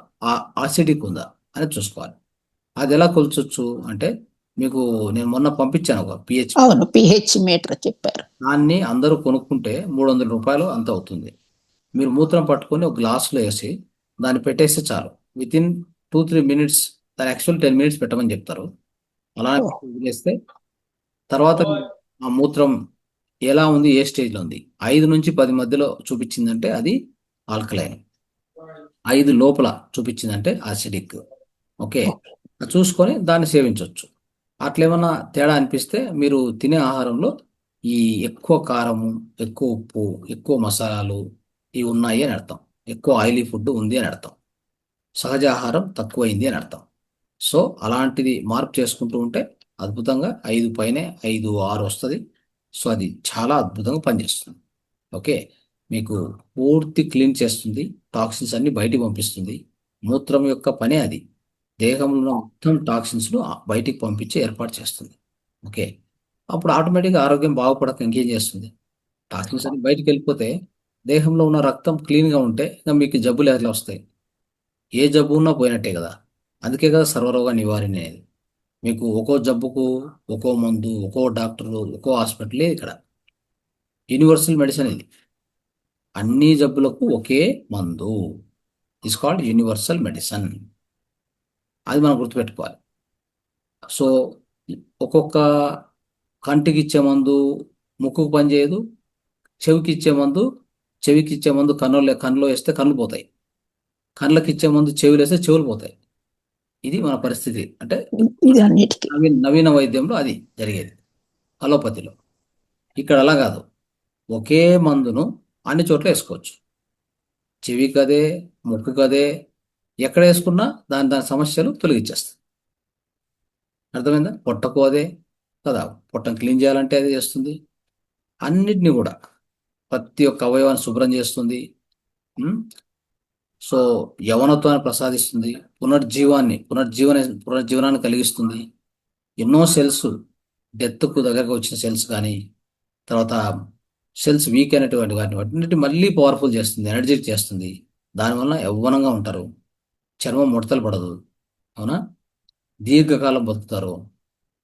ఆసిడిక్ ఉందా అని చూసుకోవాలి. అది ఎలా కొల్చొచ్చు అంటే, మీకు నేను మొన్న పంపించాను ఒక పిహెచ్, అవును, పిహెచ్ మీటర్ చెప్పారు. దాన్ని అందరూ కొనుక్కుంటే 300 రూపాయలు అంత అవుతుంది. మీరు మూత్రం పట్టుకొని ఒక గ్లాసులో వేసి దాన్ని పెట్టేస్తే చాలు, విత్ ఇన్ 2-3 minutes, దాని యాక్చువల్ 10 minutes పెట్టమని చెప్తారు. అలా ఓ, వదిలేస్తే తర్వాత ఆ మూత్రం ఎలా ఉంది, ఏ స్టేజ్లో ఉంది, 5 నుంచి 10 మధ్యలో చూపించిందంటే అది ఆల్కలైన్, 5 లోపల చూపించిందంటే ఆసిడిక్. ఓకే. ఓకే. అది చూసుకొని దాన్ని సేవించవచ్చు. అట్లేమన్నా తేడా అనిపిస్తే మీరు తినే ఆహారంలో ఈ ఎక్కువ కారము, ఎక్కువ ఉప్పు, ఎక్కువ మసాలాలు ఇవి ఉన్నాయి అని అర్థం, ఎక్కువ ఆయిలీ ఫుడ్ ఉంది అని అర్థం, సహజ ఆహారం తక్కువైంది అని అర్థం. సో అలాంటిది మార్పు చేసుకుంటూ ఉంటే అద్భుతంగా 5 పైనే 5-6 వస్తుంది. సో అది చాలా అద్భుతంగా పనిచేస్తుంది. ఓకే. మీకు పూర్తి క్లీన్ చేస్తుంది, టాక్సిన్స్ అన్ని బయటికి పంపిస్తుంది. మూత్రం యొక్క పనే అది, దేహంలో ఉన్న మొత్తం టాక్సిన్స్ను బయటికి పంపించి ఏర్పాటు చేస్తుంది. ఓకే. అప్పుడు ఆటోమేటిక్గా ఆరోగ్యం బాగుపడక ఇంకేం చేస్తుంది, టాక్సిన్స్ అన్ని బయటికి వెళ్ళిపోతే దేహంలో ఉన్న రక్తం క్లీన్గా ఉంటే ఇంకా మీకు జబ్బులు ఎట్లా వస్తాయి, ఏ జబ్బు ఉన్నా పోయినట్టే కదా. అందుకే కదా సర్వరోగ నివారణ అనేది. మీకు ఒక్కో జబ్బుకు ఒక్కో మందు, ఒక్కో డాక్టరు, ఒక్కో హాస్పిటల్ ఇక్కడ యూనివర్సల్ మెడిసిన్ ఇది. అన్ని జబ్బులకు ఒకే మందు, ఇస్ కాల్డ్ యూనివర్సల్ మెడిసిన్. అది మనం గుర్తుపెట్టుకోవాలి. సో ఒక్కొక్క కంటికి ఇచ్చే మందు ముక్కుకు పనిచేయదు, చెవికి ఇచ్చే మందు కన్నులో వేస్తే కన్ను పోతాయి, కళ్ళకి ఇచ్చే మందు చెవిలో వేస్తే చెవులు పోతాయి. ఇది మన పరిస్థితి. అంటే ఇది అన్నిటికీ నవీన వైద్యంలో అది జరిగేది, అలోపతిలో. ఇక్కడ అలా కాదు, ఒకే మందును అన్ని చోట్ల వేసుకోవచ్చు. చెవి కదే, ముక్కు కదే, ఎక్కడ వేసుకున్నా దాని సమస్యలు తొలగించేస్తాయి. అర్థమైందా? పొట్టకు అదే కదా, పొట్టను క్లీన్ చేయాలంటే అదే చేస్తుంది. అన్నిటినీ కూడా ప్రతి ఒక్క అవయవాన్ని శుభ్రం చేస్తుంది. ఉమ్, సో యవనత్వాన్ని ప్రసాదిస్తుంది, పునర్జీవనాన్ని కలిగిస్తుంది. ఎన్నో సెల్స్ డెత్కు దగ్గరకు వచ్చిన సెల్స్ కానీ, తర్వాత సెల్స్ వీక్ అయినటువంటి వాటిని మళ్ళీ పవర్ఫుల్ చేస్తుంది, ఎనర్జెటిక్ చేస్తుంది. దానివల్ల యవ్వనంగా ఉంటారు, చర్మం ముడతలు పడదు, అవునా, దీర్ఘకాలం బతుకుతారు.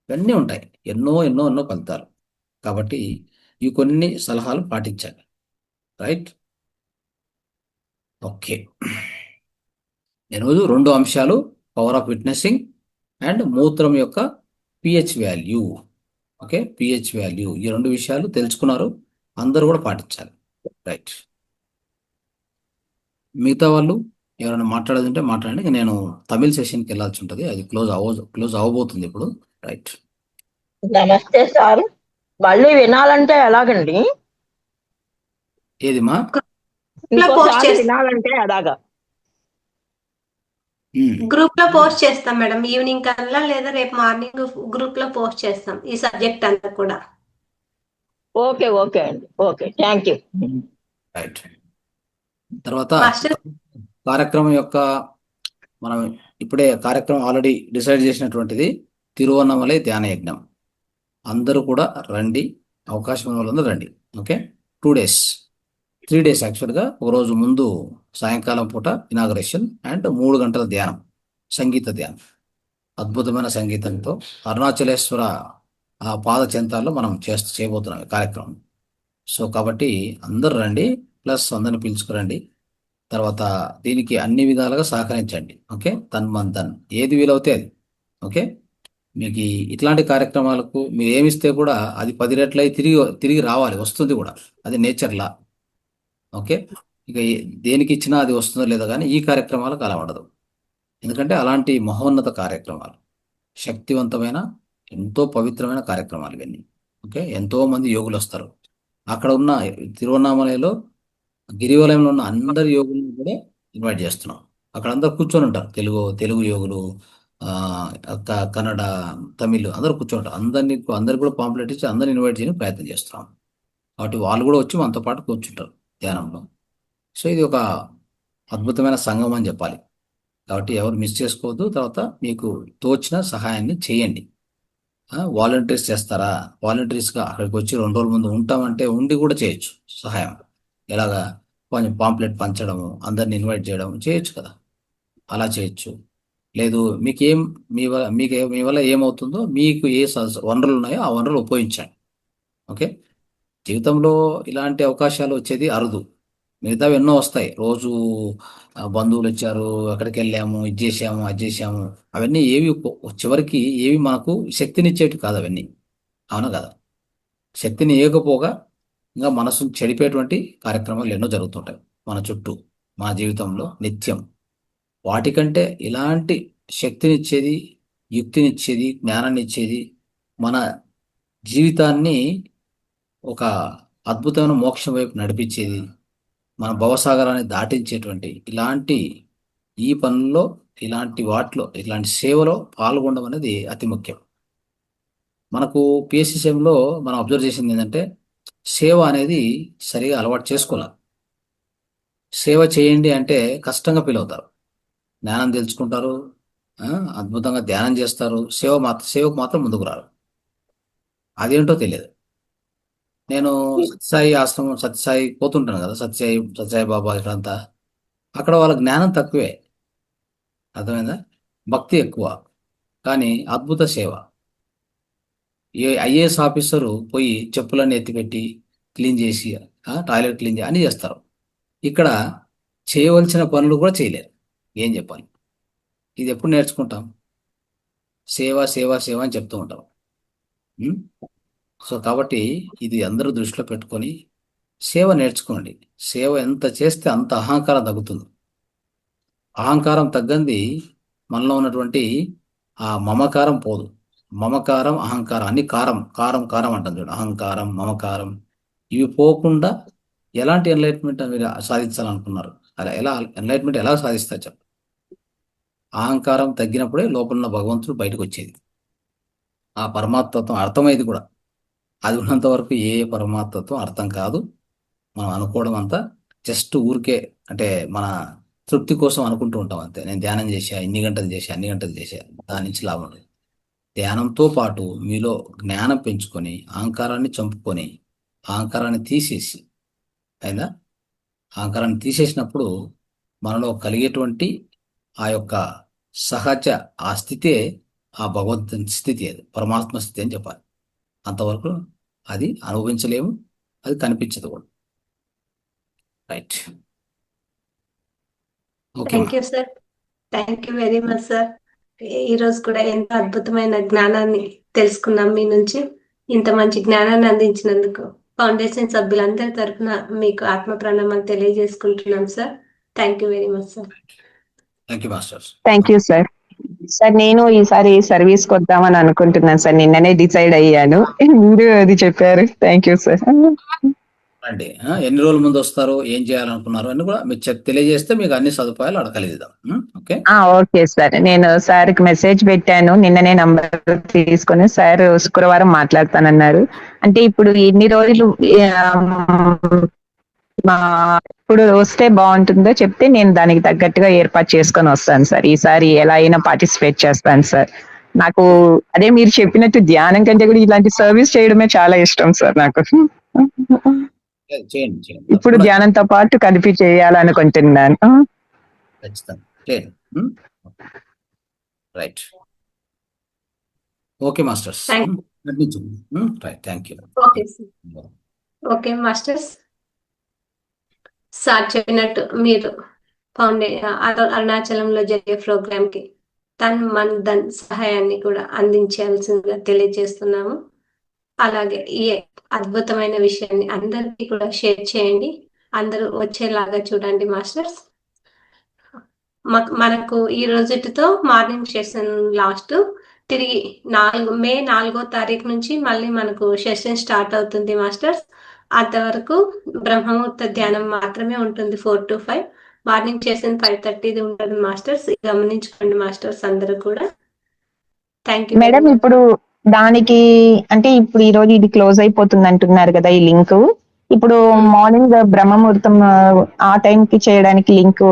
ఇవన్నీ ఉంటాయి, ఎన్నో ఎన్నో ఎన్నో ఫలితాలు. కాబట్టి ఈ కొన్ని సలహాలు పాటించాలి. రైట్. ఓకే. ఈరోజు 2 అంశాలు, పవర్ ఆఫ్ విట్నెసింగ్ అండ్ మూత్రం యొక్క pH value. Okay, pH value, ఈ 2 విషయాలు తెలుసుకున్నారు, అందరూ కూడా పాటించాలి. రైట్. మిగతా వాళ్ళు ఎవరైనా మాట్లాడేదంటే మాట్లాడండి, ఇక నేను తమిళ సెషన్కి వెళ్ళాల్సి ఉంటుంది, అది క్లోజ్ అవ్వబోతుంది ఇప్పుడు. రైట్. నమస్తే సార్, మళ్ళీ వినాలంటే ఎలాగండి? ఏదిమా? ఇంకోసారి వినాలంటే ఎలాగా? గ్రూప్ లో పోస్ట్ చేస్తాం మేడం, ఈవినింగ్ కల్లా లేదా రేపు మార్నింగ్ గ్రూప్ లో పోస్ట్ చేస్తాం ఈ సబ్జెక్ట్ అంతా కూడా. ఓకే ఓకే అండి, ఓకే, థ్యాంక్ యూ. రైట్. తర్వాత మాస్టర్ కార్యక్రమం యొక్క మనం ఇప్పుడే కార్యక్రమం ఆల్రెడీ డిసైడ్ చేసినటువంటిది తిరువన్నమలై ధ్యాన యజ్ఞం. అందరూ కూడా రండి, అవకాశం ఉన్న వాళ్ళందరూ రండి. ఓకే. 2 days 3 days యాక్చువల్గా. ఒకరోజు ముందు సాయంకాలం పూట ఇనాగరేషన్ అండ్ 3 గంటల ధ్యానం, సంగీత ధ్యానం. అద్భుతమైన సంగీతంతో అరుణాచలేశ్వర ఆ పాద చెంతాల్లో మనం చేయబోతున్నాం ఈ కార్యక్రమం. సో కాబట్టి అందరు రండి, ప్లస్ అందరిని పిలుచుకురండి. తర్వాత దీనికి అన్ని విధాలుగా సహకరించండి. ఓకే, తన్ ఏది వీలవుతే అది. ఓకే, మీకు ఇట్లాంటి కార్యక్రమాలకు మీరు ఏమిస్తే కూడా అది 10 రెట్లయి తిరిగి తిరిగి రావాలి, వస్తుంది కూడా. అది నేచర్లా. ఓకే, ఇక దేనికి ఇచ్చినా అది వస్తుందో లేదో కానీ ఈ కార్యక్రమాలకు అలా ఉండదు. ఎందుకంటే అలాంటి మహోన్నత కార్యక్రమాలు, శక్తివంతమైన, ఎంతో పవిత్రమైన కార్యక్రమాలు ఇవన్నీ. ఓకే, ఎంతో మంది యోగులు వస్తారు. అక్కడ ఉన్న తిరువన్నామలలో గిరివలయంలో ఉన్న అందరి యోగులను కూడా ఇన్వైట్ చేస్తున్నాం. అక్కడ అందరు కూర్చొని ఉంటారు, తెలుగు యోగులు, కన్నడ, తమిళ్ అందరూ కూర్చోంటారు. అందరికి కూడా పాంప్లెట్ ఇచ్చి అందరిని ఇన్వైట్ చేయని ప్రయత్నం చేస్తున్నాం. కాబట్టి వాళ్ళు కూడా వచ్చి మనతో పాటు కూర్చుంటారు ధ్యానంలో. సో ఇది ఒక అద్భుతమైన సంఘం అని చెప్పాలి. కాబట్టి ఎవరు మిస్ చేసుకోవద్దు. తర్వాత మీకు తోచిన సహాయాన్ని చేయండి. వాలంటీర్స్ చేస్తారా? వాలంటీర్స్గా అక్కడికి వచ్చి 2 రోజుల ముందు ఉంటామంటే ఉండి కూడా చేయొచ్చు సహాయం. ఎలాగా? కొంచెం పాంప్లెట్ పంచడము, అందరిని ఇన్వైట్ చేయడం చేయొచ్చు కదా, అలా చేయొచ్చు. లేదు మీకేం మీ వల్ల ఏమవుతుందో, మీకు ఏ వనరులు ఉన్నాయో ఆ వనరులు ఉపయోగించండి. ఓకే, జీవితంలో ఇలాంటి అవకాశాలు వచ్చేది అరుదు. మిగతావి ఎన్నో వస్తాయి. రోజు బంధువులు వచ్చారు, అక్కడికి వెళ్ళాము, ఇది చేసాము, అది చేసాము, అవన్నీ ఏవి చివరికి ఏవి మనకు శక్తినిచ్చేవి కాదు అవన్నీ. అవునా కదా? శక్తిని ఇవ్వకపోగా ఇంకా మనసును చెడిపేటువంటి కార్యక్రమాలు ఎన్నో జరుగుతుంటాయి మన చుట్టూ, మన జీవితంలో నిత్యం. వాటికంటే ఇలాంటి శక్తినిచ్చేది, యుక్తినిచ్చేది, జ్ఞానాన్ని ఇచ్చేది, మన జీవితాన్ని ఒక అద్భుతమైన మోక్షం వైపు నడిపించేది, మన భవసాగరాన్ని దాటించేటువంటి ఇలాంటి ఈ పనుల్లో, ఇలాంటి వాటిలో, ఇలాంటి సేవలో పాల్గొనడం అనేది అతి ముఖ్యం. మనకు పిఎస్సిఎంలో మనం అబ్జర్వ్ చేసింది ఏంటంటే, సేవ అనేది సరిగా అలవాటు చేసుకోవాలి. సేవ చేయండి అంటే కష్టంగా ఫీల్ అవుతారు. జ్ఞానం తెలుసుకుంటారు, అద్భుతంగా ధ్యానం చేస్తారు, సేవకు మాత్రం ముందుకు రారు. అదేంటో తెలియదు. నేను సత్యసాయి ఆశ్రమం, సత్యసాయి పోతుంటాను కదా, సత్యసాయి బాబా ఇక్కడంతా. అక్కడ వాళ్ళ జ్ఞానం తక్కువే, అర్థమైందా? భక్తి ఎక్కువ, కానీ అద్భుత సేవ. ఐఏఎస్ ఆఫీసరు పోయి చెప్పులన్నీ ఎత్తిపెట్టి క్లీన్ చేసి, టాయిలెట్ క్లీన్ చేసి అన్నీ చేస్తారు. ఇక్కడ చేయవలసిన పనులు కూడా చేయలేరు. ఏం చెప్పాలి? ఇది ఎప్పుడు నేర్చుకుంటాం? సేవ సేవ సేవ అని చెప్తూ ఉంటాం. సో కాబట్టి ఇది అందరూ దృష్టిలో పెట్టుకొని సేవ నేర్చుకోండి. సేవ ఎంత చేస్తే అంత అహంకారం తగ్గుతుంది. అహంకారం తగ్గంది మనలో ఉన్నటువంటి ఆ మమకారం పోదు. మమకారం, అహంకారం అన్ని కారం కారం కారం అంటాం చూడండి. అహంకారం, మమకారం ఇవి పోకుండా ఎలాంటి ఎన్లైట్మెంట్ మీరు సాధించాలనుకున్నారు? అలా ఎన్లైట్మెంట్ ఎలా సాధిస్తారు చెప్పండి? అహంకారం తగ్గినప్పుడే లోపల ఉన్న భగవంతుడు బయటకు వచ్చేది, ఆ పరమాత్మత్వం అర్థమయ్యేది కూడా. అది ఉన్నంత వరకు ఏ పరమాత్మత్వం అర్థం కాదు. మనం అనుకోవడం అంతా జస్ట్ ఊరికే, అంటే మన తృప్తి కోసం అనుకుంటూ ఉంటాం అంతే. నేను ధ్యానం చేశా, అన్ని గంటలు చేశా, దాని నుంచి లాభం లేదు. ధ్యానంతో పాటు మీలో జ్ఞానం పెంచుకొని, అహంకారాన్ని చంపుకొని, అహంకారాన్ని తీసేసి, అయినా అహంకారాన్ని తీసేసినప్పుడు మనలో కలిగేటువంటి ఆ యొక్క సహజ ఆ స్థితే ఆ భగవంతుని స్థితి, అది పరమాత్మ స్థితి అని చెప్పాలి. అంతవరకు అది అనుభవించలేము, అది కనిపించదు కూడా. Right, okay. Thank you sir, thank you very much sir. ఈరోజు కూడా ఎంతో అద్భుతమైన జ్ఞానాన్ని తెలుసుకున్నాం మీ నుంచి. ఇంత మంచి జ్ఞానాన్ని అందించినందుకు ఫౌండేషన్ సభ్యులందరి తరఫున మీకు ఆత్మ ప్రణామాలు తెలియజేసుకుంటున్నాం sir. Thank you very much sir. Thank you masters. Thank you sir. Sir నేను ఈసారి సర్వీస్ కి వద్దామని అనుకుంటున్నాను సార్. నిన్ననే డిసైడ్ అయ్యాను, మీరు అది చెప్పారు. Thank you sir. అండి, ఎన్ని రోజుల ముందు వస్తారు, ఏం చేయాలనుకున్నారు అని కూడా మీరు తెలియజేస్తే మీకు అన్ని సదుపాయాలు అక్కడ కలిగిద్దాం. Okay, okay sir. నేను సార్కి మెసేజ్ పెట్టాను, నిన్ననే నంబర్ తీసుకొని. సార్ శుక్రవారం మాట్లాడతానన్నారు. అంటే ఇప్పుడు ఇన్ని రోజులు ఇప్పుడు వస్తే బాగుంటుందో చెప్తే నేను దానికి తగ్గట్టుగా ఏర్పాటు చేసుకొని వస్తాను సార్. ఈసారి ఎలా అయినా పార్టిసిపేట్ చేస్తాను సార్. నాకు అదే మీరు చెప్పినట్టు ధ్యానం కంటే కూడా ఇలాంటి సర్వీస్ చేయడమే చాలా ఇష్టం సార్ నాకు. చేయండి. ఇప్పుడు ధ్యానంతో పాటు కలిపి చేయాలనుకుంటున్నాను. ఖచ్చితంగా చేయండి. Right. Okay masters. Thank right, thank you. Okay sir. Okay masters, sir చెప్పినట్టు మీరు అరుణాచలంలో జరిగే ప్రోగ్రామ్ కి తన్ మన్ ధన్ సహాయాన్ని కూడా అందించాల్సిందిగా తెలియజేస్తున్నాము. అలాగే ఈ అద్భుతమైన విషయాన్ని అందరికీ కూడా షేర్ చేయండి. అందరూ వచ్చేలాగా చూడండి మాస్టర్స్. మనకు ఈ రోజుతో మార్నింగ్ సెషన్ లాస్ట్. తిరిగి మే 4వ తారీఖు నుంచి మళ్ళీ మనకు సెషన్ స్టార్ట్ అవుతుంది మాస్టర్స్. అంతవరకు బ్రహ్మముహూర్త ధ్యానం మాత్రమే ఉంటుంది 4 to 5. మార్నింగ్ సెషన్ 5:30 ఉంటుంది మాస్టర్స్. గమనించుకోండి మాస్టర్స్ అందరూ కూడా. Thank you madam. ఇప్పుడు దానికి అంటే ఇప్పుడు ఈ రోజు ఇది క్లోజ్ అయిపోతుంది అంటున్నారు కదా ఈ లింక్. ఇప్పుడు మార్నింగ్ బ్రహ్మముహూర్తం ఆ టైం కి చేయడానికి లింక్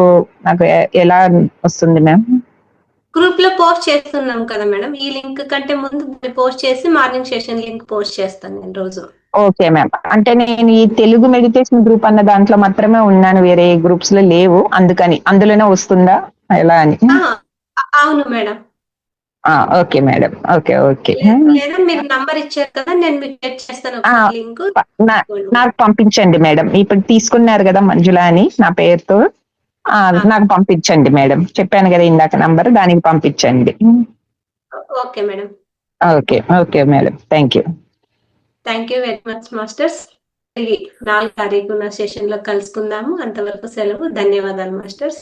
నాకు ఎలా వస్తుంది మ్యామ్? గ్రూప్ లో పోస్ట్ చేస్తున్నాం కదా మేడం. ఈ లింక్ కంటే ముందు పోస్ట్ చేసి మార్నింగ్ సెషన్ లింక్ పోస్ట్ చేస్తాను నేను రోజు. Okay ma'am. అంటే నేను ఈ తెలుగు మెడిటేషన్ గ్రూప్ అన్న దాంట్లో మాత్రమే ఉన్నాను, వేరే గ్రూప్స్ లో లేవు, అందుకని అందులోనే వస్తుందా ఎలా అని? అవును madam. Okay madam. Okay okay. లేదా మీరు నంబర్ ఇచ్చారు కదా, నేను మీకు చెక్ చేస్తాను లింక్. నాకు పంపించండి మేడం. ఇప్పుడు తీసుకున్నారు కదా మంజుల అని నా పేరుతో, నాకు పంపించండి మేడం. చెప్పాను కదా ఇందాక నంబర్, దానికి పంపించండి. Okay madam. Okay okay madam. Thank you. Thank you very much masters. 4వ తారీఖున సెషన్ లో కలుసుకుందాము. అంతవరకు సెలవు. ధన్యవాదాలు మాస్టర్స్.